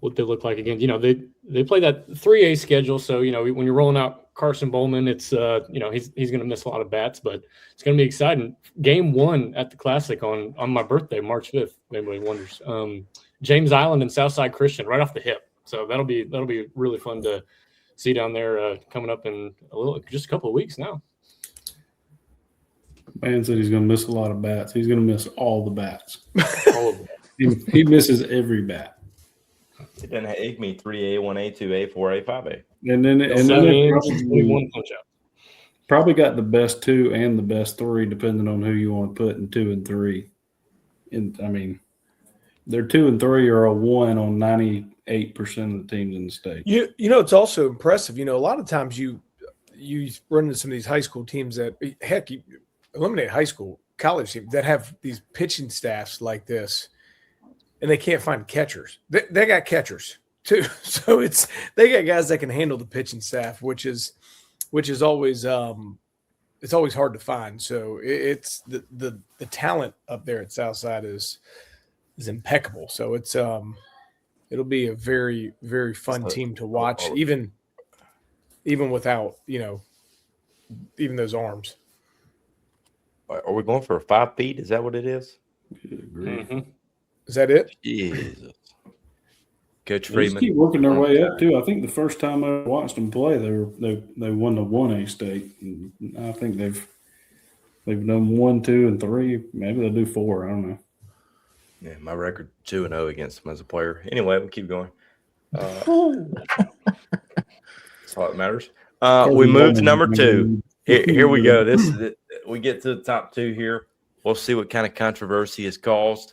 what they look like again. You know, they play that 3A schedule, so you know when you're rolling out Carson Bowman, it's he's going to miss a lot of bats, but it's going to be exciting. Game 1 at the Classic on my birthday, March 5th. If anybody wonders, James Island and Southside Christian right off the hip. So that'll be really fun to see down there coming up in just a couple of weeks now. Man said he's going to miss a lot of bats. He's going to miss all the bats. All of them. He misses every bat. It doesn't have IGME 3A, 1A, 2A, 4A, 5A. And then One punch out. probably got the best 2 and the best 3, depending on who you want to put in 2 and 3. And I mean, their 2 and 3 are a 1 on 98% of the teams in the state. You know, it's also impressive. You know, a lot of times you run into some of these high school teams that, heck, you eliminate high school, college teams that have these pitching staffs like this, and they can't find catchers. They got catchers too, so they got guys that can handle the pitching staff, which is always it's always hard to find. So it's the talent up there at Southside is impeccable. So it's it'll be a very, very fun team to watch, even without even those arms. Are we going for a 5 feet? Is that what it is? Mm-hmm. Is that it? Jesus. Coach They just Freeman. keep working their way up too. I think the first time I watched them play, they won the 1A state. And I think they've done 1, 2, and 3. Maybe they'll do 4. I don't know. Yeah, my record 2-0 against him as a player. Anyway, we'll keep going. That's all that matters. We move to number 2. Here we go. We get to the top 2 here. We'll see what kind of controversy is caused.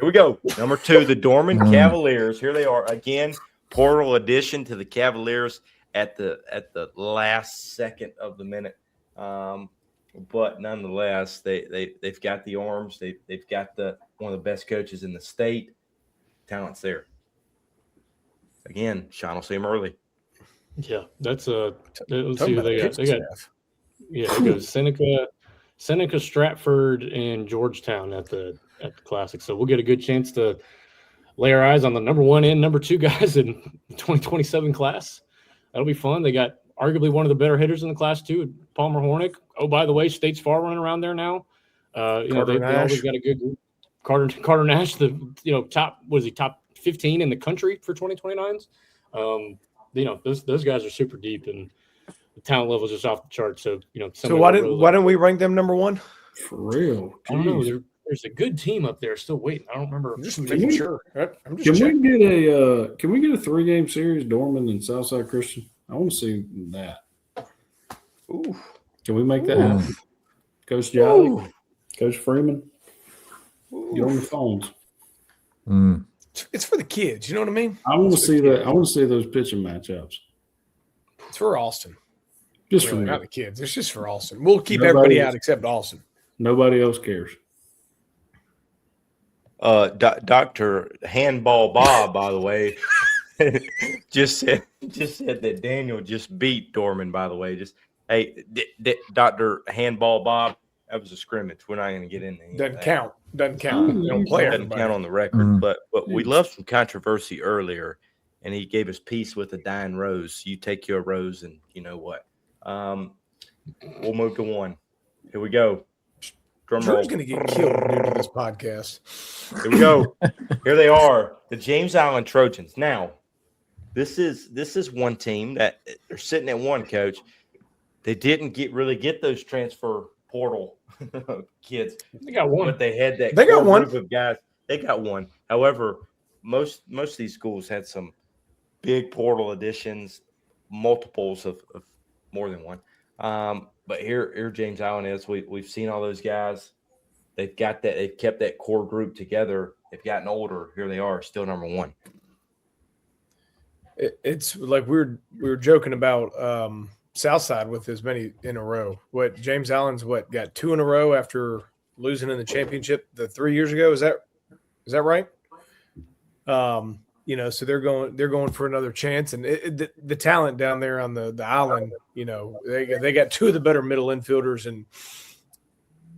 Here we go. Number 2, the Dorman Cavaliers. Here they are again. Portal addition to the Cavaliers at the last second of the minute. But nonetheless, they've got the arms. They've got one of the best coaches in the state. Talent's there. Again, Sean will see them early. Yeah, that's let's see who they got. They go Seneca, Stratford, and Georgetown at the Classic. So we'll get a good chance to lay our eyes on the number 1 and number 2 guys in the 2027 class. That'll be fun. They got arguably one of the better hitters in the class too, Palmer Hornick. Oh, by the way, State's Far running around there now. They always got a good group. Carter Nash, top 15 in the country for 2029s. Those guys are super deep and the talent level is just off the chart. So why didn't we rank them number 1? For real. I don't know. There's a good team up there still waiting. I don't remember. I'm just making sure. I'm just Can checking. we get a 3-game series, Dorman and Southside Christian? I want to see that. Ooh. Can we make that happen? Coach Jolly, Coach Freeman, get on the phones. It's for the kids. You know what I mean? I want to see that. I want to see those pitching matchups. It's for Austin. Just Really, for not me. the kids. It's just for Austin. We'll keep Nobody everybody else. out except Austin. Nobody else cares. Dr. Handball Bob, by the way, just said that Daniel just beat Dorman, by the way. Just hey, Dr. Handball Bob, that was a scrimmage. We're not going to get into any Doesn't of that. count. Doesn't count. They don't play Doesn't everybody. count on the record. But we loved some controversy earlier, and he gave us peace with a dying rose. You take your rose, and you know what? We'll move to one. Here we go. Drum roll. Drew's going to get killed due to this podcast. Here we go. Here they are, the James Island Trojans. Now, this is one team that they're sitting at one, Coach. They didn't really get those transfer portal kids. They got one. But they had that They got one group of guys. They got one. However, most of these schools had some big portal additions, multiples of more than one. But here James Island is. We've seen all those guys. They've got that. They've kept that core group together. They've gotten older. Here they are, still number one. It's like we were joking about Southside with as many in a row. What James Allen's got 2 in a row after losing in the championship 3 years ago. Is that right? So they're going for another chance, and the talent down there on the island, they got 2 of the better middle infielders, and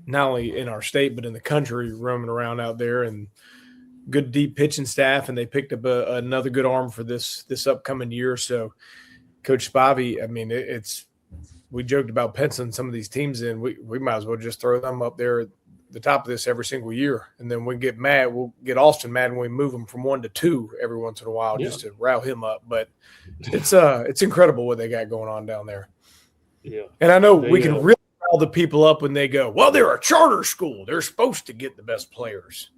not only in our state but in the country, roaming around out there, and good deep pitching staff, and they picked up another good arm for this upcoming year. So, Coach Spivey, I mean, we joked about penciling some of these teams in. We might as well just throw them up there at the top of this every single year, and then we get mad. We'll get Austin mad when we move them from 1 to 2 every once in a while, just to rile him up. But it's incredible what they got going on down there. Yeah, and I know we can really rile the people up when they go, "Well, they're a charter school. They're supposed to get the best players."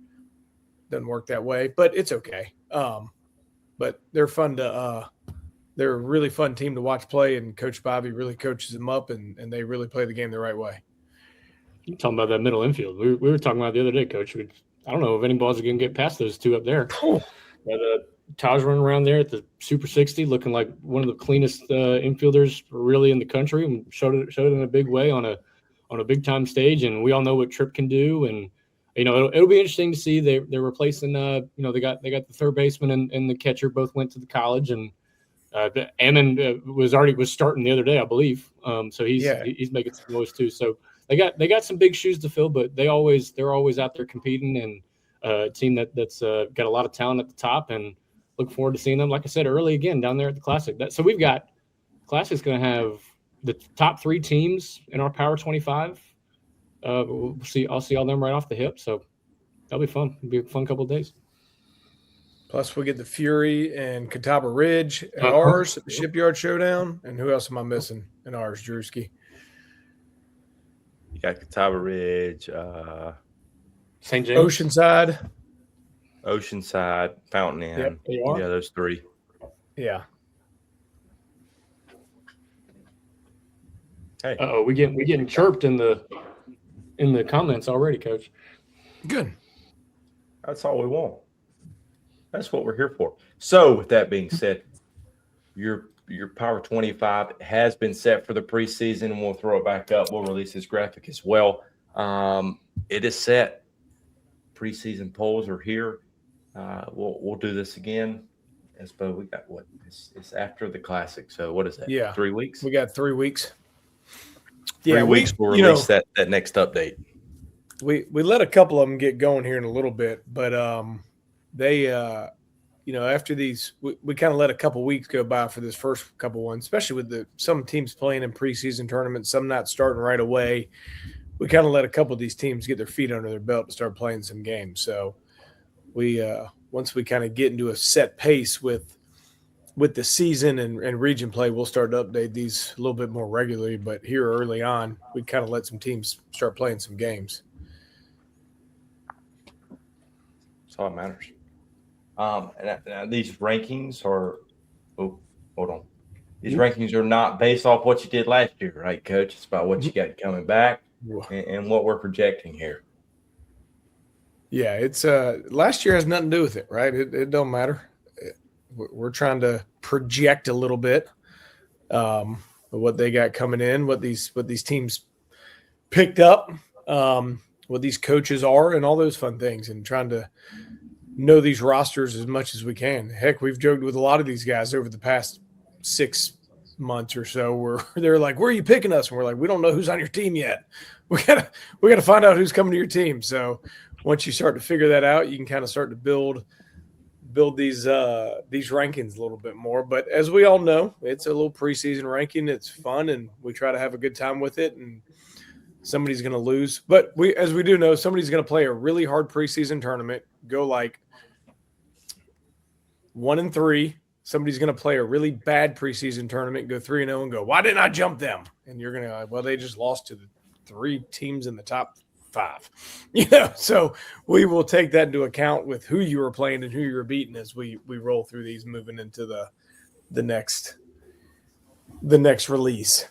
Doesn't work that way, but it's okay. But they're fun to they're a really fun team to watch play, and Coach Bobby really coaches them up, and they really play the game the right way. You're talking about that middle infield. We were talking about it the other day, Coach. I don't know if any balls are going to get past those 2 up there. But Taj running around there at the Super 60, looking like one of the cleanest infielders really in the country, and showed it in a big way on a big time stage. And we all know what Tripp can do, and it'll be interesting to see. They're replacing. They got the third baseman and the catcher both went to the college, and Ammon was starting the other day, I believe. So he's making some noise too. So they got some big shoes to fill, but they're always out there competing, and a team that's got a lot of talent at the top, and look forward to seeing them. Like I said early, again down there at the Classic. So we've got Classic's going to have the top 3 teams in our Power 25. I'll see all them right off the hip, so that'll be fun. It'll be a fun couple of days. Plus, we get the Fury and Catawba Ridge at ours at the Shipyard Showdown. And who else am I missing in ours, Drewski? You got Catawba Ridge, St. James, Oceanside, Fountain Inn. Yep, yeah, those 3. Yeah. Hey, we getting chirped in the comments already, Coach. Good. that's all we want. That's what we're here for. So, with that being said, your Power 25 has been set for the preseason, and we'll throw it back up. We'll release this graphic as well. It is set. Preseason polls are here. We'll do this again. I suppose we got what? It's after the Classic. So what is that? Yeah, 3 weeks. We got 3 weeks. 3 weeks. We'll release that next update. We let a couple of them get going here in a little bit, but they after these, we kind of let a couple weeks go by for this first couple ones, especially with some teams playing in preseason tournaments, some not starting right away. We kind of let a couple of these teams get their feet under their belt to start playing some games. So we once we kind of get into a set pace with the season and region play, we'll start to update these a little bit more regularly. But here early on, we kind of let some teams start playing some games. That's all that matters. And these rankings are hold on. These rankings are not based off what you did last year, right, Coach? It's about what you got coming back and what we're projecting here. Yeah, it's last year has nothing to do with it, right? It don't matter. We're trying to project a little bit what they got coming in, what these teams picked up. what these coaches are and all those fun things, and trying to know these rosters as much as we can. Heck, we've joked with a lot of these guys over the past 6 months or so where they're like, where are you picking us? And we're like, we don't know who's on your team yet. We gotta find out who's coming to your team. So once you start to figure that out, you can kind of start to build these rankings a little bit more. But as we all know, it's a little preseason ranking. It's fun, and we try to have a good time with it. And somebody's going to lose, but as we do know, somebody's going to play a really hard preseason tournament, go like 1-3. Somebody's going to play a really bad preseason tournament, go 3-0, and go, why didn't I jump them? And you're going to go, well, they just lost to the 3 teams in the top 5. So we will take that into account with who you were playing and who you were beating as we roll through these, moving into the next release.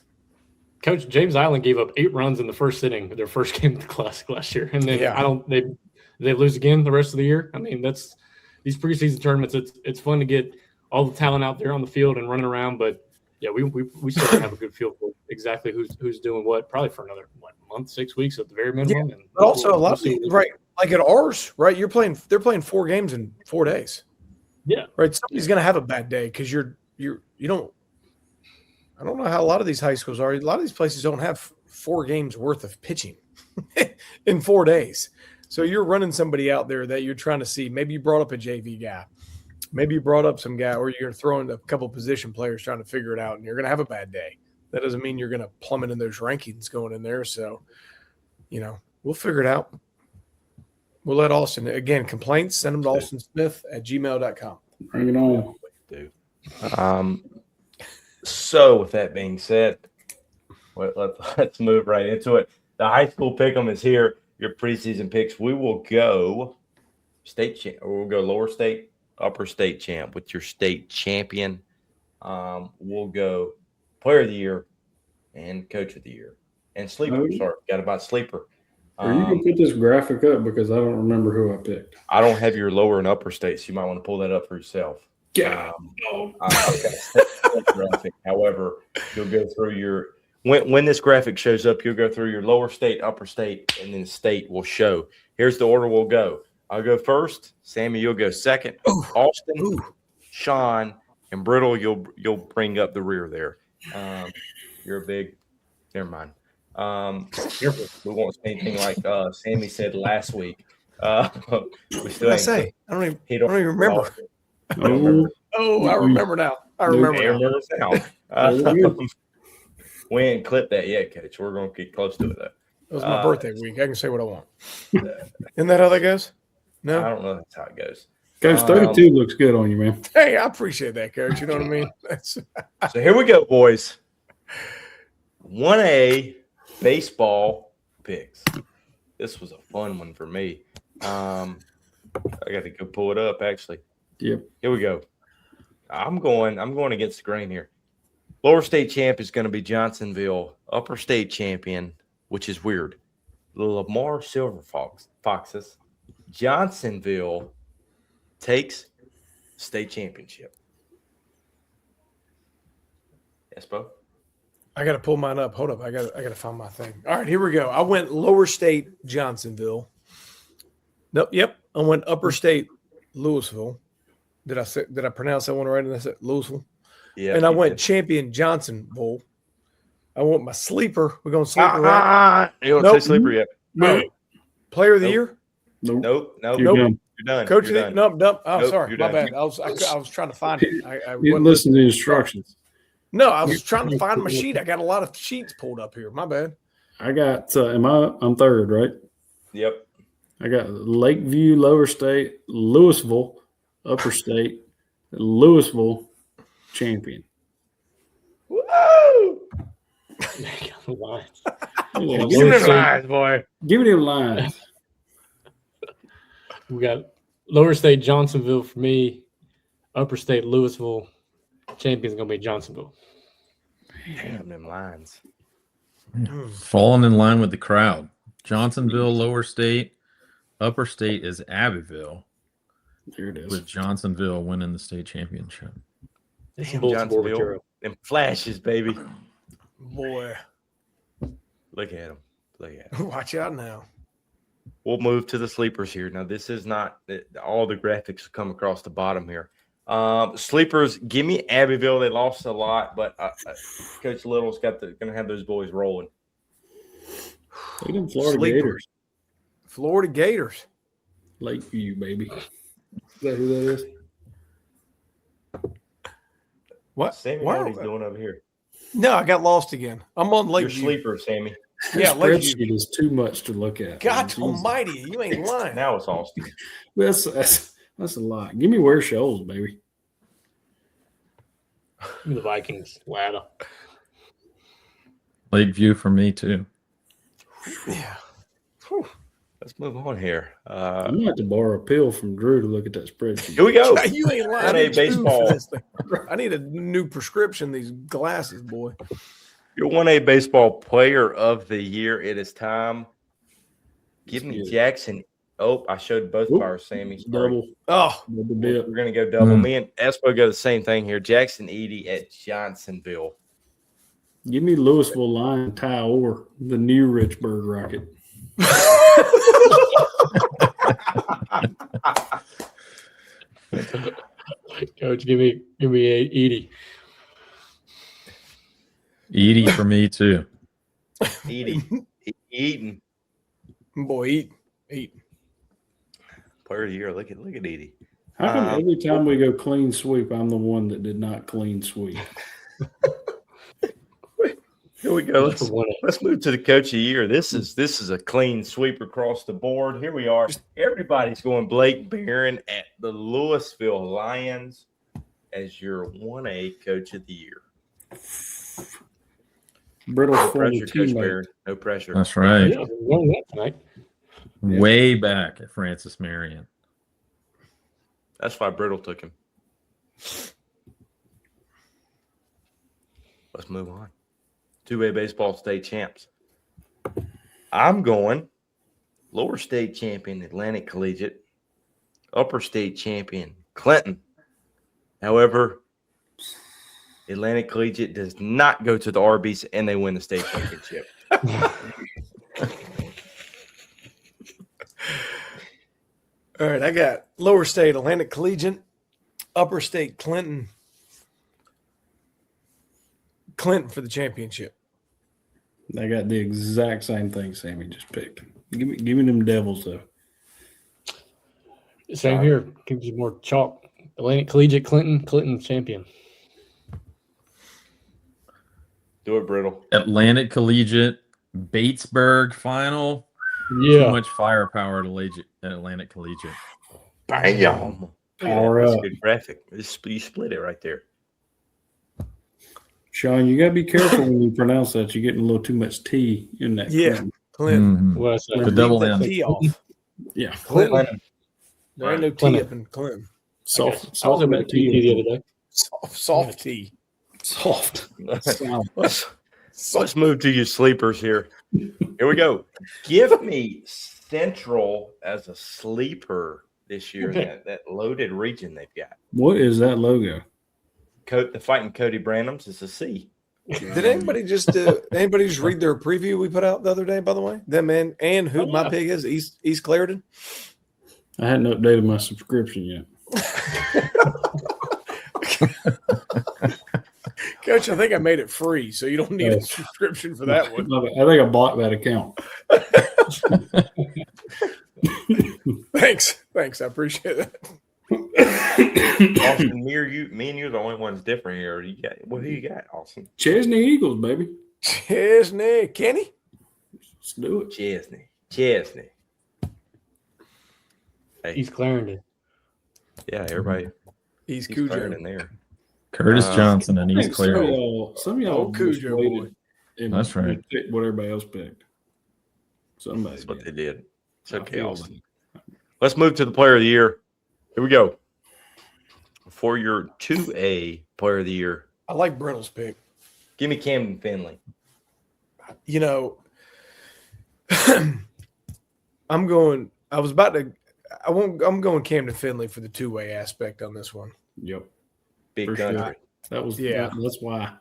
Coach James Island gave up 8 runs in the first inning of their first game of the Classic last year, and then they lose again the rest of the year. I mean, that's these preseason tournaments. It's fun to get all the talent out there on the field and running around, but yeah, we still have a good feel for exactly who's doing what. Probably for another month, 6 weeks at the very minimum. Yeah, but also a lot of people, right? Like at ours, right? They're playing 4 games in 4 days. Yeah, right. Somebody's going to have a bad day because you don't. I don't know how a lot of these high schools are. A lot of these places don't have 4 games worth of pitching in 4 days. So you're running somebody out there that you're trying to see. Maybe you brought up a JV guy. Maybe you brought up some guy, or you're throwing a couple position players trying to figure it out, and you're going to have a bad day. That doesn't mean you're going to plummet in those rankings going in there. So, we'll figure it out. We'll let Austin, again, complaints, send them to alstinsmith@gmail.com. Bring it on. Dude. So with that being said, let's move right into it. The high school pick'em is here. Your preseason picks. We will go state champ, or we'll go lower state, upper state champ with your state champion. We'll go player of the year and coach of the year and sleeper. Sorry, got about sleeper. Are you gonna put this graphic up because I don't remember who I picked? I don't have your lower and upper states. You might want to pull that up for yourself. Yeah. Graphic. However, you'll go through your when this graphic shows up, you'll go through your lower state, upper state, and then state will show. Here's the order we'll go. I'll go first. Sammy, you'll go second. Austin, Sean, and Brittle, you'll bring up the rear there. You're a big. Never mind. We won't say anything like Sammy said last week. We still I say? I don't even remember. I remember. Oh, I remember now. I remember now. We ain't clipped that yet, Coach. We're going to get close to it, though. It was my birthday week. I can say what I want. Isn't that how that goes? No? I don't know that's how it goes. Coach, 32 looks good on you, man. Hey, I appreciate that, Coach. You know what I mean? So here we go, boys. 1A baseball picks. This was a fun one for me. I got to go pull it up, actually. Yep. Here we go. I'm going against the grain here. Lower state champ is going to be Johnsonville. Upper state champion, which is weird, the Lamar Silver Foxes. Johnsonville takes state championship. Yes, Bo? I got to pull mine up. Hold up. I got to find my thing. All right, here we go. I went lower state Johnsonville. Nope. Yep. I went upper state Louisville. Did I pronounce that one right? And I said Louisville. Yeah. And I went champion Johnsonville. I want my sleeper. We're going sleeper, right? You don't say sleeper yet. No. Player of the year? Nope. You're done. Coach, You're done. nope. Oh, Nope, sorry. you're My done. bad. I was trying to find it. I You didn't listen to the instructions. No, I was trying to find my sheet. I got a lot of sheets pulled up here. My bad. I got I'm third, right? Yep. I got Lakeview, lower state, Louisville, upper state, Louisville, champion. Woo! Lines. Give me the lines, boy. Give me them lines. We got lower state Johnsonville for me, upper state Louisville. Champion's gonna be Johnsonville. Damn them lines. Falling in line with the crowd. Johnsonville, lower state. Upper state is Abbeville, There it is. with Johnsonville winning the state championship. Damn, Bulletin board Johnsonville. material. Them flashes, baby. Boy, Look at him. watch out now. we'll move to the sleepers here. Now, this is not all the graphics come across the bottom here. Sleepers, give me Abbeville. They lost a lot, but Coach Little's going to have those boys rolling. Look at them Florida Sleepers. Gators. Florida Gators. Lakeview, baby. Is that who that is? What? Sammy, Wow. what he's doing over here? No, I got lost again. I'm on Your Lakeview. sleeper, Sammy. Yeah, That Lakeview. spreadsheet is too much to look at. God Jesus. almighty, you ain't lying. Now it's Austin. That's a lot. Give me Ware Shoals, baby. The Vikings. Wow. Lakeview for me too. Yeah. Let's move on here. I'm going to have to borrow a pill from Drew to look at that spreadsheet. Here we go. You ain't lying. What I a need food for baseball. this thing. I need a new prescription, these glasses, boy. Your 1A baseball player of the year. It is time. Give me Let's get it. Jackson. Oh, I showed both Oop. of our Sammys. Sorry. Oh, Double We're dip. going to go double. Mm. Me and Espo go the same thing here. Jackson Edie at Johnsonville. Give me Louisville Lion Ty Orr, the new Richburg Rocket. Coach, give me Edie. Edie for me too. Edie. Eaton. boy, eat. Player of the year. Look at Edie. How come every time we go clean sweep, I'm the one that did not clean sweep? Here we go. That's the one. Let's move to the coach of the year. This is a clean sweep across the board. Here we are. Everybody's going Blake Barron at the Louisville Lions as your 1A coach of the year. Brittle's No former pressure, Coach teammate. Barron. No pressure. That's right. Yeah, we learned that tonight. Way back at Francis Marion. That's why Brittle took him. Let's move on. 2A baseball state champs. I'm going lower state champion Atlantic Collegiate, upper state champion Clinton. However, Atlantic Collegiate does not go to the Arby's and they win the state championship. All right, I got lower state Atlantic Collegiate, upper state Clinton. Clinton for the championship. I got the exact same thing Sammy just picked. Give me them Devils though. Same here. Gives you more chalk. Atlantic Collegiate, Clinton champion. Do it, Brittle. Atlantic Collegiate, Batesburg final. Too Yeah. much firepower at Atlantic Collegiate. Bam. Power That's a up. good graphic. You split it right there. Sean, you gotta be careful when you pronounce that. You're getting a little too much T in that. Yeah. Clinton. Clinton. Mhm. Well, that's The Leave double that M. T off. Yeah. Clinton. There ain't no T Clinton. up in Clinton. Soft. I was Soft over at TT the other day. Soft T. Soft. Let's move to your sleepers here. Here we go. Give me Central as a sleeper this year. That loaded region they've got. What is that logo? The fighting Cody Branhams is a C. Did anybody just read their preview we put out the other day? By the way, them and who my pig is East Clarendon. I hadn't updated my subscription yet. Coach, I think I made it free, so you don't need a subscription for that one. I think I blocked that account. Thanks, I appreciate that. Austin, me and you are the only ones different here. Who you got, Austin? Chesney Eagles, baby. Chesney, Kenny. Let's do it. Chesney. Hey, East Clarendon. yeah, everybody. He's He's Cujo. Clarendon there. Curtis Johnson and I East think some of Clarendon. y'all Oh, Cujo just boy. waited and That's right. picked what everybody else picked. Somebody That's what did. they did. It's I okay, feel Austin. Let's move to the player of the year. Here we go. For your 2A player of the year, I like Brittle's pick. give me Camden Finley. You know, I'm going Camden Finley for the two-way aspect on this one. Yep. Big For sure. country. That was Yeah. that's why.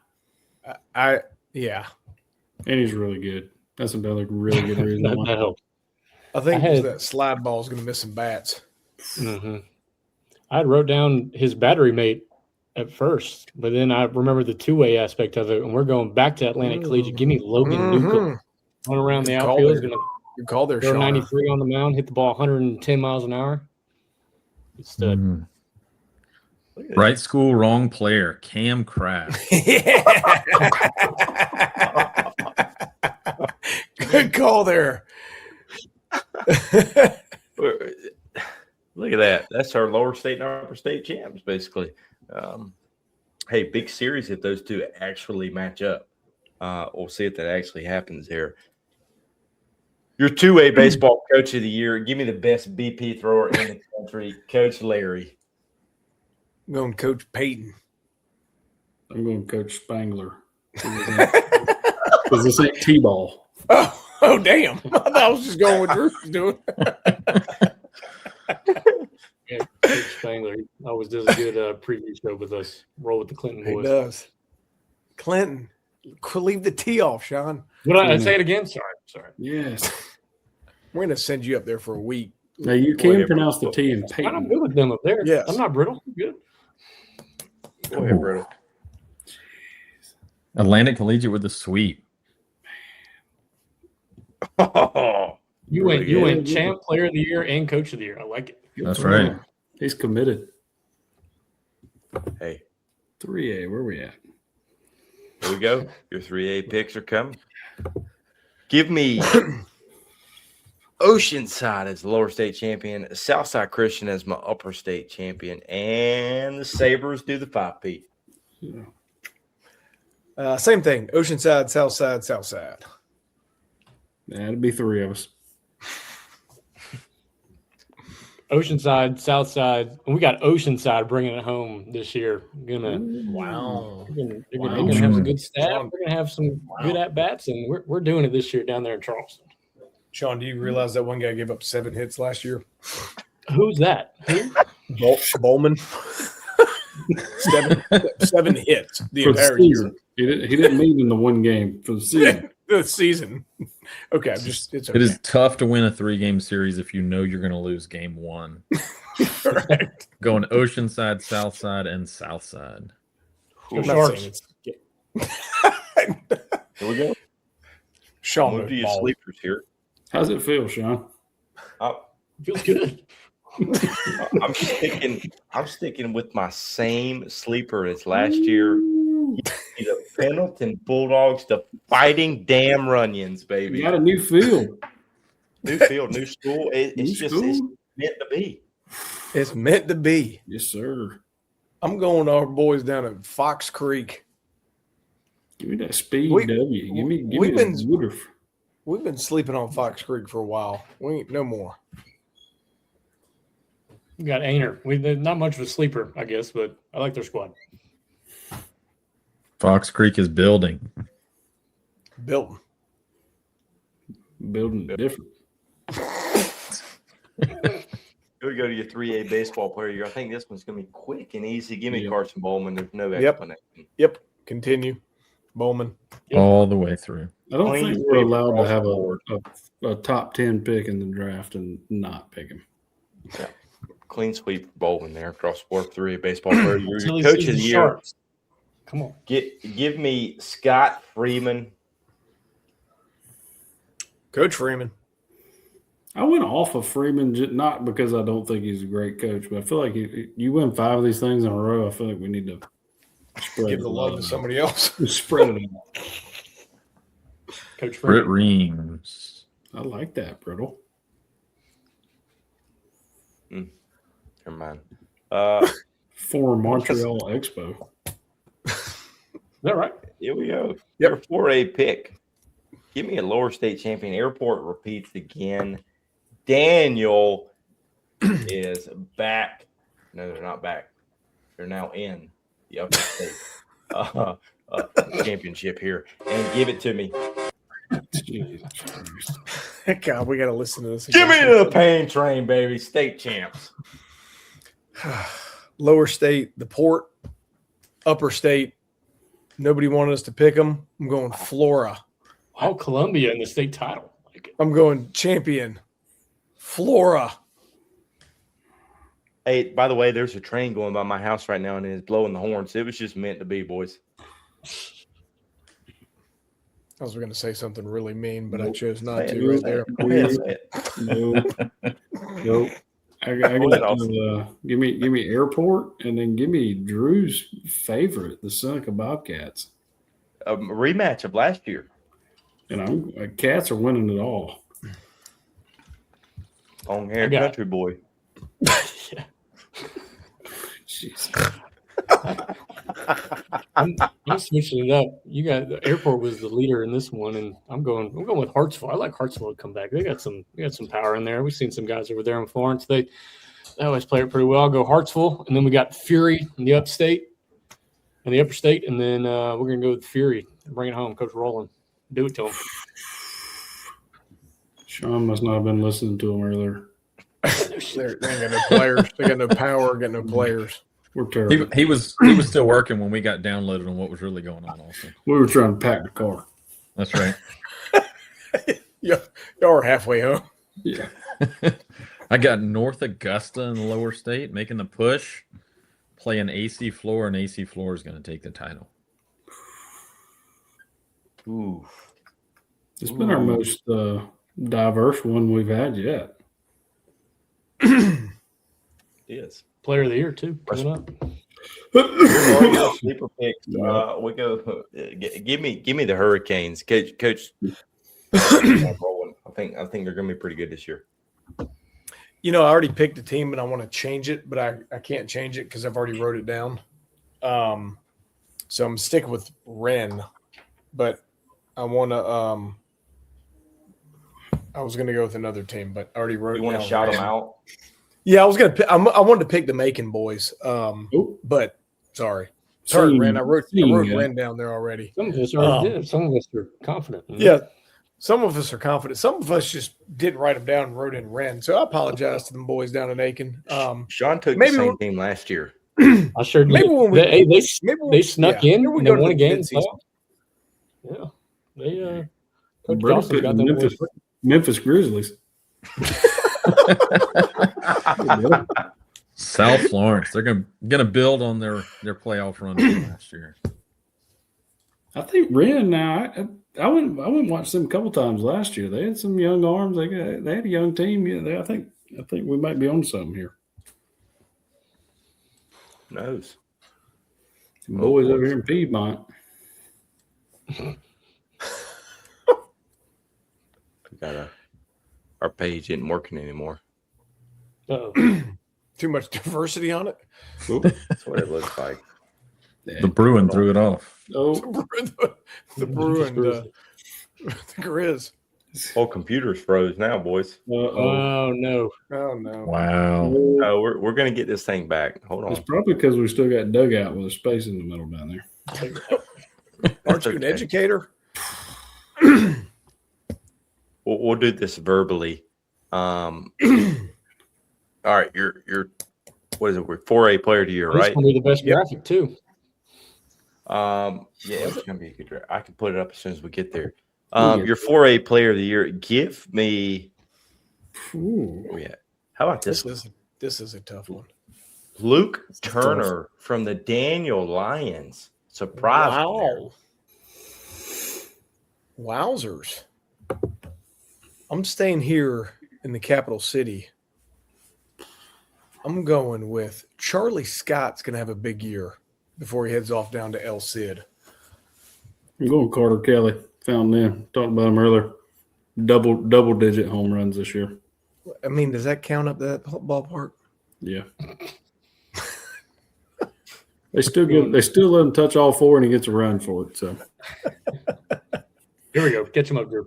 Yeah. And he's really good. That's another really good reason That why. helped. I think that slide ball is going to miss some bats. Mm-hmm. I had wrote down his battery mate at first, but then I remember the two-way aspect of it, and we're going back to Atlantic Collegiate. Give me Logan Newcomb. Run around the outfield. He's going to throw 93 on the mound, hit the ball 110 miles an hour. It's stud. Mm. Right school, wrong player. Cam Kraft. Good call there. Look at that. That's our lower state and upper state champs, basically. Hey, big series if those two actually match up. We'll see if that actually happens here. Your two-way baseball coach of the year. Give me the best BP thrower in the country, Coach Larry. I'm going Coach Peyton. I'm going Coach Spangler. Because this ain't T-ball. Oh, damn. I thought I was just going with Drew was doing. Yeah, Coach Spangler always does a good preview show with us. Roll with the Clinton boys. He does. Clinton. Leave the T off, Sean. Would I say it again? Sorry. Yes. We're going to send you up there for a week. Now, you can pronounce the T in Peyton. I'm good with them up there. Yes. I'm not brittle. I'm good. Go ahead, Brittle. Atlantic Collegiate with the sweep. You went champ, player of the year, and coach of the year. I like it. That's right. He's committed. Hey. 3A, where we at? Here we go. Your 3A picks are coming. Give me Oceanside as the lower state champion, Southside Christian as my upper state champion, and the Sabres do the 5P. Yeah. Same thing. Oceanside, Southside, Southside. That'd be three of us. Oceanside, Southside, and we got Oceanside bringing it home this year. Wow. They're gonna have some good staff. We're gonna have some good at bats, and we're doing it this year down there in Charleston. Sean, do you realize that one guy gave up 7 hits last year? Who's that? Who? Bowman. 7 hits the For entire the year. season. He didn't mean in the one game for the season. The season. Okay, it's okay. It is tough to win a 3-game series if you know you're going to lose game 1. Correct. Going Oceanside, Southside, and Southside. Go I'm not Sharks. saying Here we go. Sean, Move to your sleepers here. How's it feel, Sean? Feels good. I'm sticking with my same sleeper as last year. The Pendleton Bulldogs, the Fighting Damn Runnions, baby. You got a new field. New field, new school. It's meant to be. It's meant to be. Yes, sir. I'm going to our boys down at Fox Creek. Give me that speed We- W. Give me we've that been- Woodruff. We've been sleeping on Fox Creek for a while. We ain't no more. We got Ainer. They're not much of a sleeper, I guess, but I like their squad. Fox Creek is building. Built. Building different. Here we go to your 3A baseball player. I think this one's going to be quick and easy. Give me Yep. Carson Bowman. There's no Yep. explanation. Yep. Continue. Bowman. All the way through. I don't Clean think we're sweep allowed to across have the board. a top 10 pick in the draft and not pick him. Clean sweep for Bowman there across the board. 3A baseball player. Your Until he coach sees of the the year. Sharks. Come on. Give me Scott Freeman. Coach Freeman. I went off of Freeman not because I don't think he's a great coach, but I feel like you win 5 of these things in a row. I feel like we need to spread Give the love to somebody else. Spread it out. Coach Britt Freeman. Reams. I like that, Brittle. Never mind. For Montreal Expo. Is that right? Here we go. Your 4A pick. Give me a lower state champion. Airport repeats again. Daniel is back. No, they're not back. They're now in the upper state championship here. And give it to me. Jesus Christ. God, we got to listen to this. Give me again. the pain train, baby. State champs. Lower state, the Port. Upper state. Nobody wanted us to pick them. I'm going Flora. Wow, Columbia in the state title. Like it. I'm going champion. Flora. Hey, by the way, there's a train going by my house right now, and it's blowing the horns. It was just meant to be, boys. I was going to say something really mean, but I Nope. chose not Say to it, right say there. it. Go ahead, say it. Nope. I Go ahead, Austin. give me airport and then give me Drew's favorite, the Seneca Bobcats. A rematch of last year. And Cats are winning it all. Long hair got- country boy. Jeez. I'm switching it up. You got the airport was the leader in this one, and I'm going with Hartsville. I like Hartsville to come back. They got some power in there. We've seen some guys over there in Florence. They always play it pretty well. I'll go Hartsville, and then we got Fury in the upstate and the upper state, and then we're gonna go with Fury. Bring it home, Coach Rowland. Do it to him. Sean must not have been listening to him earlier. They ain't got no players. They got no power, got no players. We're terrible. He was still working when we got downloaded on what was really going on. Also, We were trying to pack the car. that's right. Y'all are halfway home. Yeah. I got North Augusta in the lower state making the push, playing AC Floor, and AC Floor is going to take the title. Ooh. It's been our most diverse one we've had yet. Yes. Player of the year too. Coming up. Sleeper picks. We go. Give me the Hurricanes, Coach. I think they're going to be pretty good this year. You know, I already picked a team, and I want to change it, but I can't change it because I've already wrote it down. So I'm sticking with Wren, but I want to. I was going to go with another team, but I already wrote. You want to down shout Wren. them out? Yeah, I was going to. I wanted to pick the Macon boys, but sorry, Wren. I wrote Wren down there already. Some of us already did. Some of us are confident. Yeah, some of us are confident. Some of us just didn't write them down and wrote in Wren. So I apologize to them boys down in Aiken. Sean took maybe the same we'll- team last year. I sure did. Maybe when we They snuck in maybe we and go they to won a the game. mid-season. Yeah, they Coach Brady Dawson's picked got them boys. Memphis Grizzlies. South Florence, they're going to build on their playoff run from last year. I think Wren now. I went and watched them a couple times last year. They had some young arms. They had a young team. Yeah, I think we might be on something here. Who knows? Some boys over here in Piedmont. Our page isn't working anymore. Uh-oh. Too much diversity on it. That's what it looks like. The Bruin threw it off. Oh, The Brew and the Grizz. Whole computer's froze now, boys. Oh no! Oh no! Wow. Oh, we're gonna get this thing back. Hold It's on. probably because we still got dugout with a space in the middle down there. Aren't you an okay. educator? We'll do this verbally. All right, you're what is it? We're 4A player of the year, This right? gonna be the best graphic too. Yeah, it's gonna be a good draft. I can put it up as soon as we get there. Yeah. Your 4A player of the year. Give me. Ooh. Oh yeah. How about this? This is a tough one. Luke Turner from the Daniel Lions. Surprise! Wow! Wowzers! I'm staying here in the capital city. I'm going with Charlie Scott's going to have a big year before he heads off down to El Cid. I'm going Carter Kelly. Found them. Talked about him earlier. Double digit home runs this year. I mean, does that count up that ballpark? Yeah. They still let him touch all four and he gets a run for it. So Here we go. Catch him up, Drew.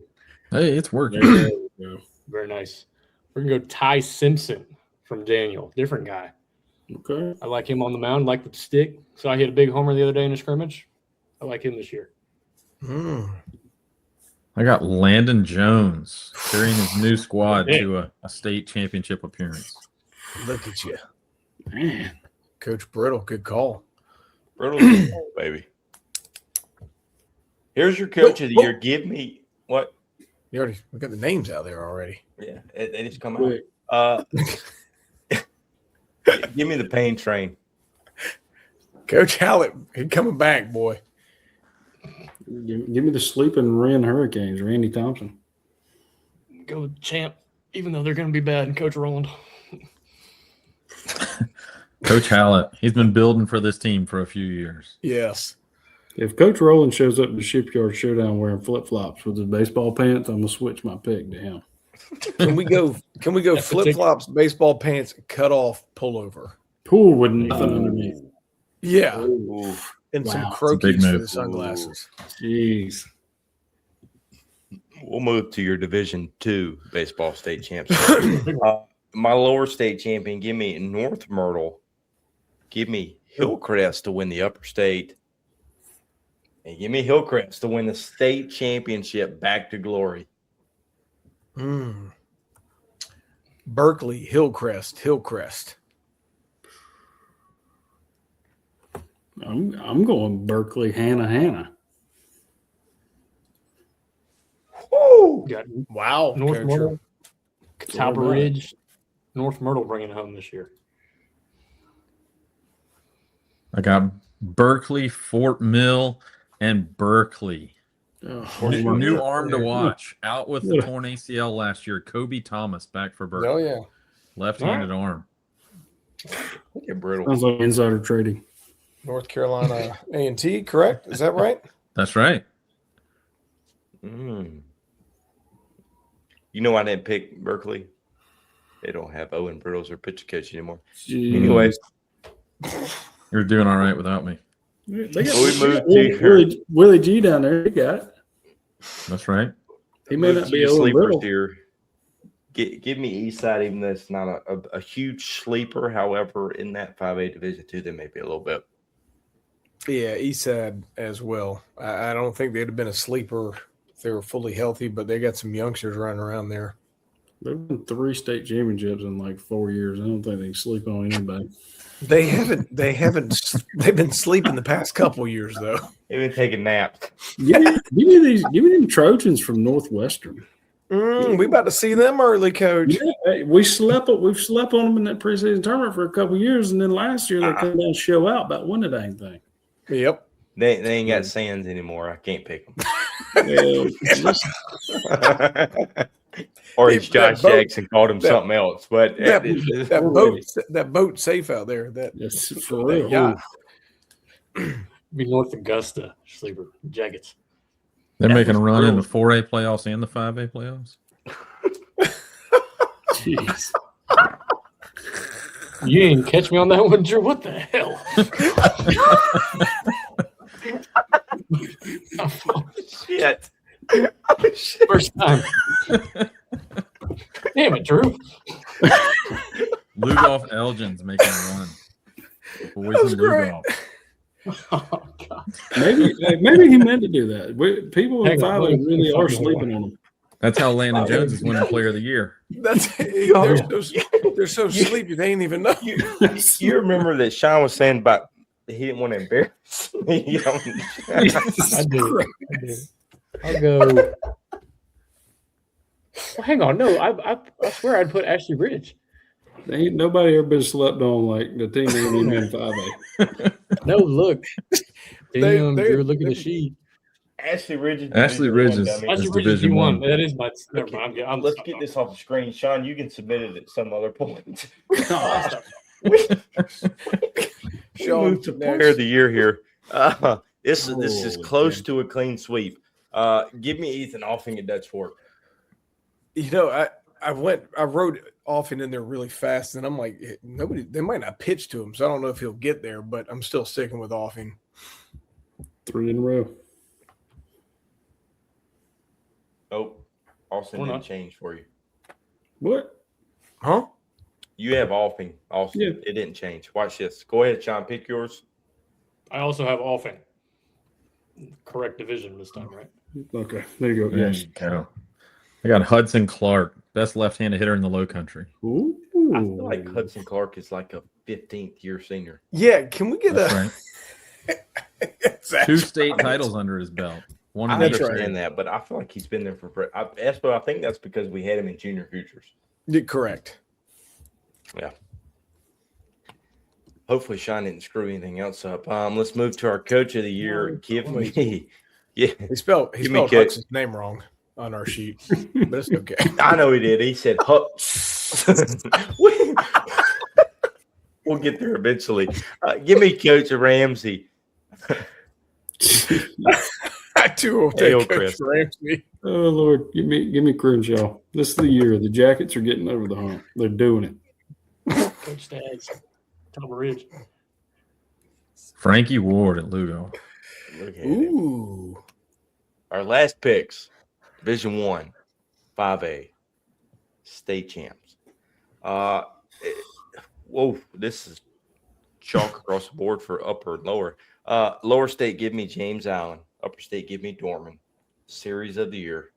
Hey, it's working. there we go. Very nice. We're gonna go Ty Simpson from Daniel. Different guy. Okay. I like him on the mound. Like the stick. So I hit a big homer the other day in a scrimmage. I like him this year. I got Landon Jones carrying his new squad to a state championship appearance. Look at you, Man. Coach Brittle. Good call. Baby. Here's your coach of the year. Give me what? We got the names out there already. Yeah, they just come Quick. out. Give me the pain train. Coach Hallett, he coming back, boy. Give me the sleeping Ren Hurricanes, Randy Thompson. Go with Champ, even though they're going to be bad, and Coach Roland. Coach Hallett, he's been building for this team for a few years. Yes. If Coach Rowland shows up to Shipyard Showdown wearing flip flops with his baseball pants, I'm gonna switch my pick to him. Can we go flip flops, baseball pants, cut off pullover? Pool with nothing underneath. Yeah. Ooh. And some Wow. croquis Big for move. the sunglasses. Jeez. We'll move to your Division II baseball state champs. My lower state champion, give me North Myrtle. Give me Hillcrest to win the upper state. And give me Hillcrest to win the state championship back to glory. Berkeley, Hillcrest. I'm going Berkeley, Hannah. Woo! You got Wow. North Coach. Myrtle, Catawba Ridge, North Myrtle bringing it home this year. I got Berkeley, Fort Mill, and Berkeley. New arm to watch. Out with the torn ACL last year. Kobe Thomas back for Berkeley. Oh, yeah. Left-handed arm. Look at Brittle. Sounds like insider trading. North Carolina A&T, correct? Is that right? That's right. You know I didn't pick Berkeley? They don't have Owen Brittles or pitcher coach anymore. Jeez. Anyways, You're doing all right without me. They got, we moved to Willie G down there. He got it. That's right. He may moved not to be your Owen sleepers Brittle. here. Give me Eastside, even though it's not a huge sleeper. However, in that 5A Division II, they may be a little bit. Yeah, Eastside as well. I don't think they'd have been a sleeper if they were fully healthy, but they got some youngsters running around there. They've been 3 state championships in like 4 years. I don't think they can sleep on anybody. They've been sleeping the past couple years though. They've been taking naps. Give me them Trojans from Northwestern. We about to see them early, Coach. Yeah, hey, we've slept on them in that preseason tournament for a couple of years, and then last year they come down and show out about winning that dang thing. Yep. They ain't got Sands anymore. I can't pick them. Or he's Josh Jackson called him something else. But that boat safe out there. That's for real. Yeah. Be North Augusta sleeper Jackets. They're making a run in the 4A playoffs and the 5A playoffs. Jeez. You didn't catch me on that one, Drew. What the hell? Shit. First time. Damn it, Drew. Lugoff Elgin's making a run. Boys and Lugoff. Oh, God. Maybe he meant to do that. People in Hang on, 5A really are sleeping on him. That's how Landon Jones is winning Player of the Year. They're so sleepy they ain't even know. You remember that Sean was saying about he didn't want to embarrass me? I do. I'll go. Well, hang on. No, I swear I'd put Ashley Ridge. Ain't nobody ever been slept on like the team ain't even in 5A. No, look. Damn, Drew, look at the sheet. Ashley Ridge is Ashley Ridge is- dummy. Ashley It's Ridge is Division D1. I. That is my. Never mind. Let's get this off the screen. Sean, you can submit it at some other point. Sean, Move to Player of the Year here. This is close to a clean sweep. Give me Ethan Offing at Dutch Fork. You know, I wrote Offing in there really fast, and I'm like, they might not pitch to him, so I don't know if he'll get there, but I'm still sticking with Offing. 3 in a row. Oh, Austin Or didn't not. change for you. What? Huh? You have Offing. Austin. Yeah. It didn't change. Watch this. Go ahead, Sean. Pick yours. I also have Offing. Correct division this time, right? Okay, there you go. There Yes. you go. I got Hudson Clark, best left-handed hitter in the Low Country. Ooh. I feel like Hudson Clark is like a 15th year senior. Yeah, can we get That's right. That's 2 state titles under his belt. One I in each understand grade. that, but I feel like he's been there for Espo. I think that's because we had him in junior futures. Correct. Yeah. Hopefully, Sean didn't screw anything else up. Let's move to our coach of the year. Give me, He spelled Give me Hux's name wrong on our sheet, but it's okay. I know he did. He said Hux. We'll get there eventually. Give me Coach Ramsey. I too will take Hail, Coach Chris. Ramsey. Oh Lord, give me Crenshaw. This is the year. The Jackets are getting over the hump. They're doing it. Coach Staggs, Tom Ridge. Frankie Ward at Lugo. Look at it. Ooh. Our last picks, Division 1, 5A, state champs. Whoa, this is chalk across the board for upper and lower. Lower state, give me James Allen. Upper state, give me Dorman. Series of the year.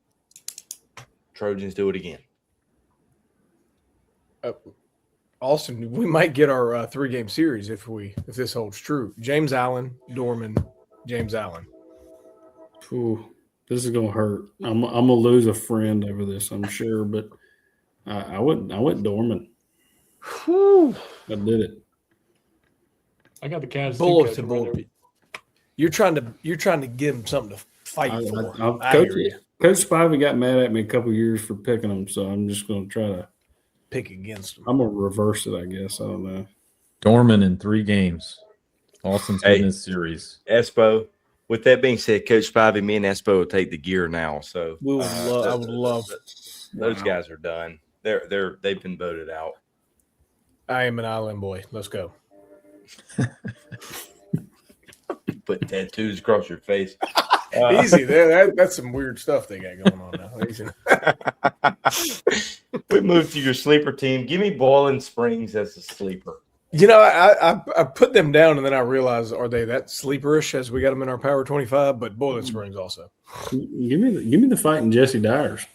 Trojans do it again. Austin, we might get our 3-game series if this holds true. James Allen, Dorman, James Allen. Ooh, this is gonna hurt. I'm gonna lose a friend over this, I'm sure, but I went Dorman. Whew. I did it. I got the Cavs. Bulletin board. You're trying to give him something to fight for. Coach Spivey got mad at me a couple years for picking him, so I'm just gonna try to pick against him. I'm gonna reverse it, I guess. I don't know. Dorman in 3 games. Austin's winning his series. Espo. With that being said, Coach Spivey, me and Espo will take the gear now. So I would love those guys are done. They've been voted out. I am an island boy. Let's go. Put tattoos across your face. Easy. That's some weird stuff they got going on now. Easy. We moved to your sleeper team. Give me Boiling Springs as a sleeper. You know, I put them down and then I realized, are they that sleeperish as we got them in our Power 25? But Boiling Springs also. Give me the fighting Jesse Dyers.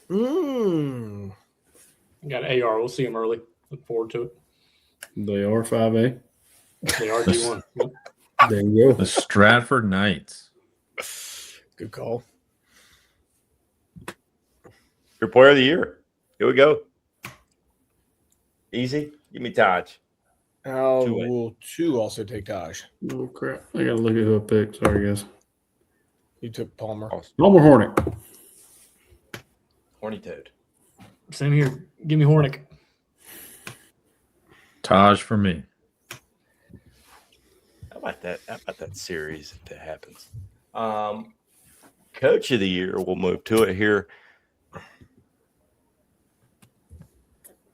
Got an AR. We'll see him early. Look forward to it. They are 5A. They are D1. Yep. There you go. The Stratford Knights. Good call. Your player of the year. Here we go. Easy. Give me Taj. Will 2 also take Taj? Oh crap! I gotta look at who I picked. Sorry, guys. You took Palmer. Palmer Hornick. Horny Toad. Same here. Give me Hornick. Taj for me. How about that series if that happens? Coach of the year. We'll move to it here.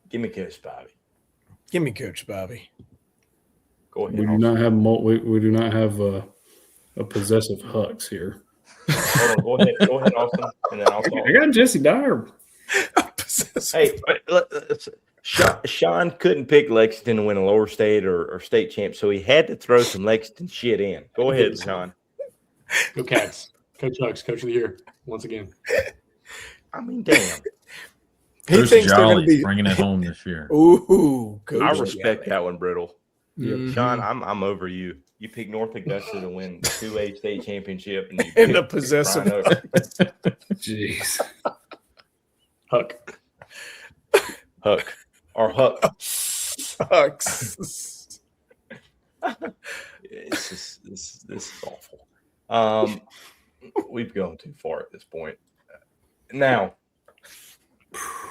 Give me Coach Bobby. Give me Coach Bobby. Go ahead. We do not have we do not have a possessive Hux here. Hold on, go ahead, Austin, and then I'll talk. I got Jesse Dyer. Hey, Sean couldn't pick Lexington to win a lower state or state champ, so he had to throw some Lexington shit in. Go ahead, Sean. Go Cats. Coach Hux, Coach of the Year, once again. I mean, damn. Coach Jolly bringing it home this year. Ooh, Coach I respect that one, Brittle. Mm-hmm. Sean, I'm over you. You picked North Augusta to win the 2A state championship, and you and the possessive. Jeez. Huck. Or Huck. Sucks. This is awful. We've gone too far at this point. Now,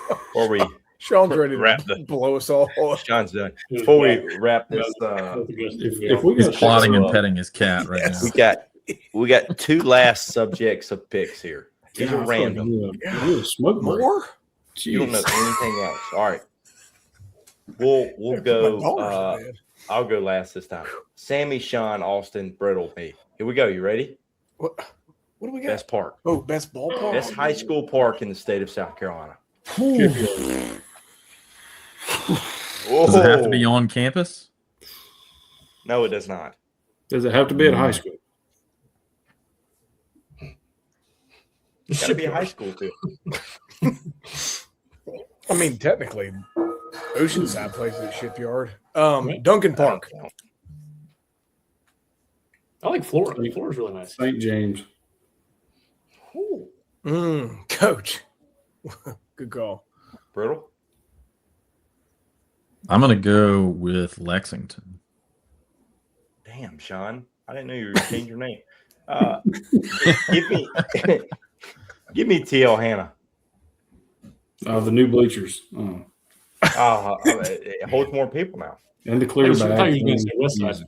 before we Sean's ready wrap to blow us all. Sean's done. Before we wrap this, if we He's got plotting and petting his cat right now. we got 2 last subjects of picks here. These are random. Smoke More? You don't know anything else. All right. We'll go. I'll go last this time. Sammy, Sean, Austin, Brittle, me. Here we go. You ready? What do we got? Best park. Oh, best ballpark. Best high school park in the state of South Carolina. Does it have to be on campus? No, it does not. Does it have to be at high school? It's got to be a high school too. I mean, technically, Oceanside plays at Shipyard. Duncan Park. I like Florida. Florida's really nice. St. James. Coach. Good call. Brittle. I'm going to go with Lexington. Damn, Sean. I didn't know you were going to change your name. Give me TL Hannah. The new bleachers. Oh. It holds more people now. And the clear I thought bag. you were going to say West Side.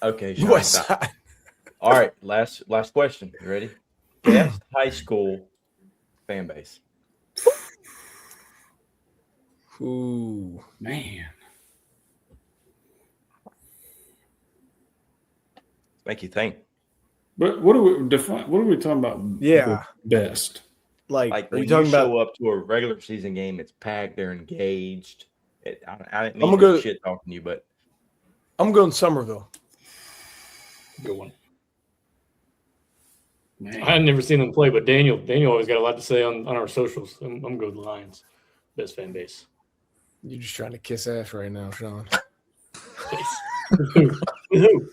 Okay, Sean, West stop. Side. All right, last question. You ready? Best high school fan base. Ooh. Man. Make you think. But what are we define? What are we talking about? Yeah. Best. Like Like are when you talking you show about up to a regular season game, it's packed. They're engaged. I didn't I'm mean gonna to shit talking you, but I'm going Somerville. Good one. Man. I had never seen them play, but Daniel always got a lot to say on our socials. I'm going to go with the Lions. Best fan base. You're just trying to kiss ass right now, Sean. With who?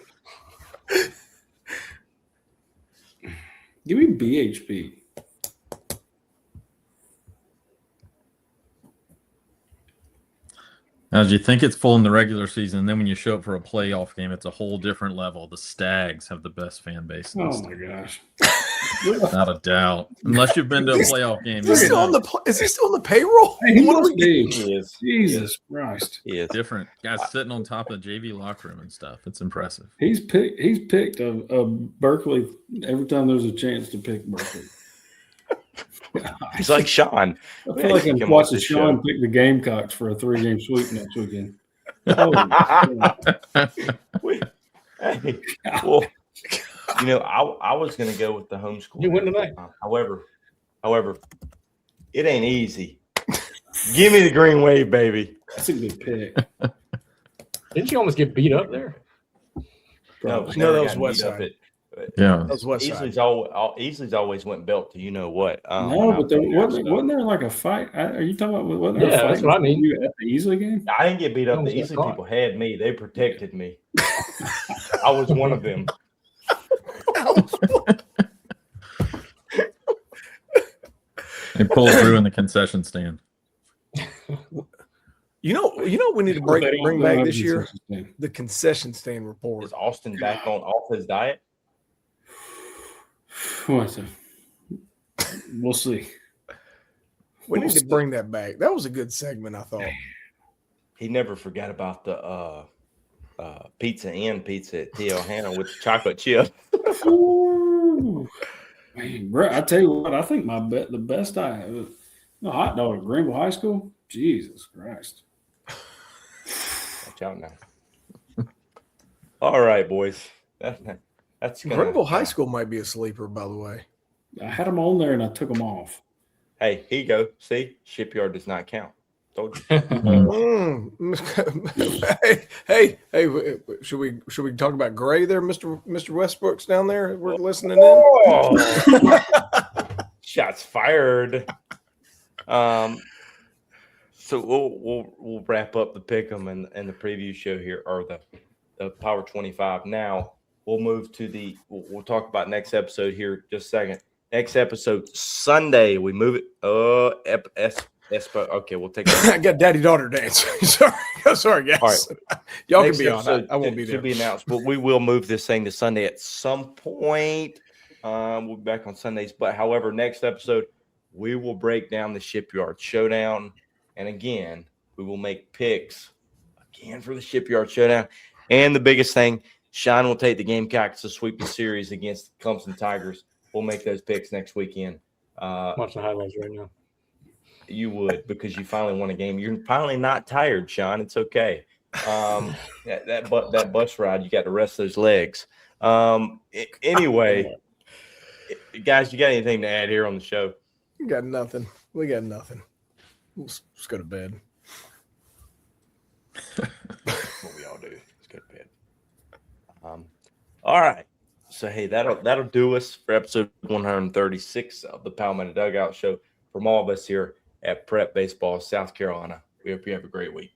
Give me BHP. Now, do you think it's full in the regular season? Then when you show up for a playoff game, it's a whole different level. The Stags have the best fan base. in the Oh state. my gosh. Not a doubt. Unless you've been to a playoff game. Is he still on is he still on the payroll? Hey, he What are must we be. he is. Jesus Christ. He is. Different guys sitting on top of the JV locker room and stuff. It's impressive. He's picked a Berkeley every time there's a chance to pick Berkeley. He's like Sean. I feel like I'm Come watching on this Sean show. pick the Gamecocks for a 3-game sweep next weekend. Holy shit. Hey, well, you know, I was going to go with the homeschool. You win tonight. However, it ain't easy. Give me the green wave, baby. That's a good pick. Didn't you almost get beat up there? Probably. No, that I was got West beat up Side. Yeah. That was West Side. Easley's always went belt to you know what. No, but there when I was wasn't there like a fight? Are you talking about wasn't there Yeah, a fight that's what I mean. you at the Easley game? I didn't get beat up. The Almost got Easley caught. people had me. They protected me. I was one of them. They pulled through in the concession stand. You know what we need to They don't bring have back this a year? concession stand. The concession stand report. Is Austin back on off his diet? What? We'll see. We need to bring that back. That was a good segment, I thought. He never forgot about the pizza and pizza at TL Hannah with the chocolate chip. Ooh. Man, bro, I tell you what, I think the best I have a hot dog at Greenville High School. Jesus Christ. Watch out now. All right, boys. That's gonna, Greenville High School might be a sleeper, by the way. I had them on there and I took them off. Hey, here you go. See, Shipyard does not count. Told you. Hey! Should we talk about Gray there, Mr. Westbrook's down there? We're listening in. Oh. Shots fired. So we'll wrap up the pick'em and the preview show here, or the Power 25. Now we'll move to we'll talk about next episode here just a second. Next episode Sunday. We move it. Okay, we'll take that. I got daddy daughter dance. Sorry, guys. All right. Y'all Next can be on. episode I won't be there. Should be announced, but we will move this thing to Sunday at some point. We'll be back on Sundays. But however, next episode, we will break down the Shipyard Showdown. And again, we will make picks again for the Shipyard Showdown. And the biggest thing, Sean will take the Gamecocks to sweep the series against Clemson Tigers. We'll make those picks next weekend. Watching the highlights right now. You would, because you finally won a game. You're finally not tired, Sean. It's okay. That bus ride, you got to rest those legs. Anyway, guys, you got anything to add here on the show? We got nothing. Let's go to bed. What we all do. Let's go to bed. All right. So hey, that'll do us for episode 136 of the Palmetto Dugout Show. From all of us here at Prep Baseball, South Carolina. We hope you have a great week.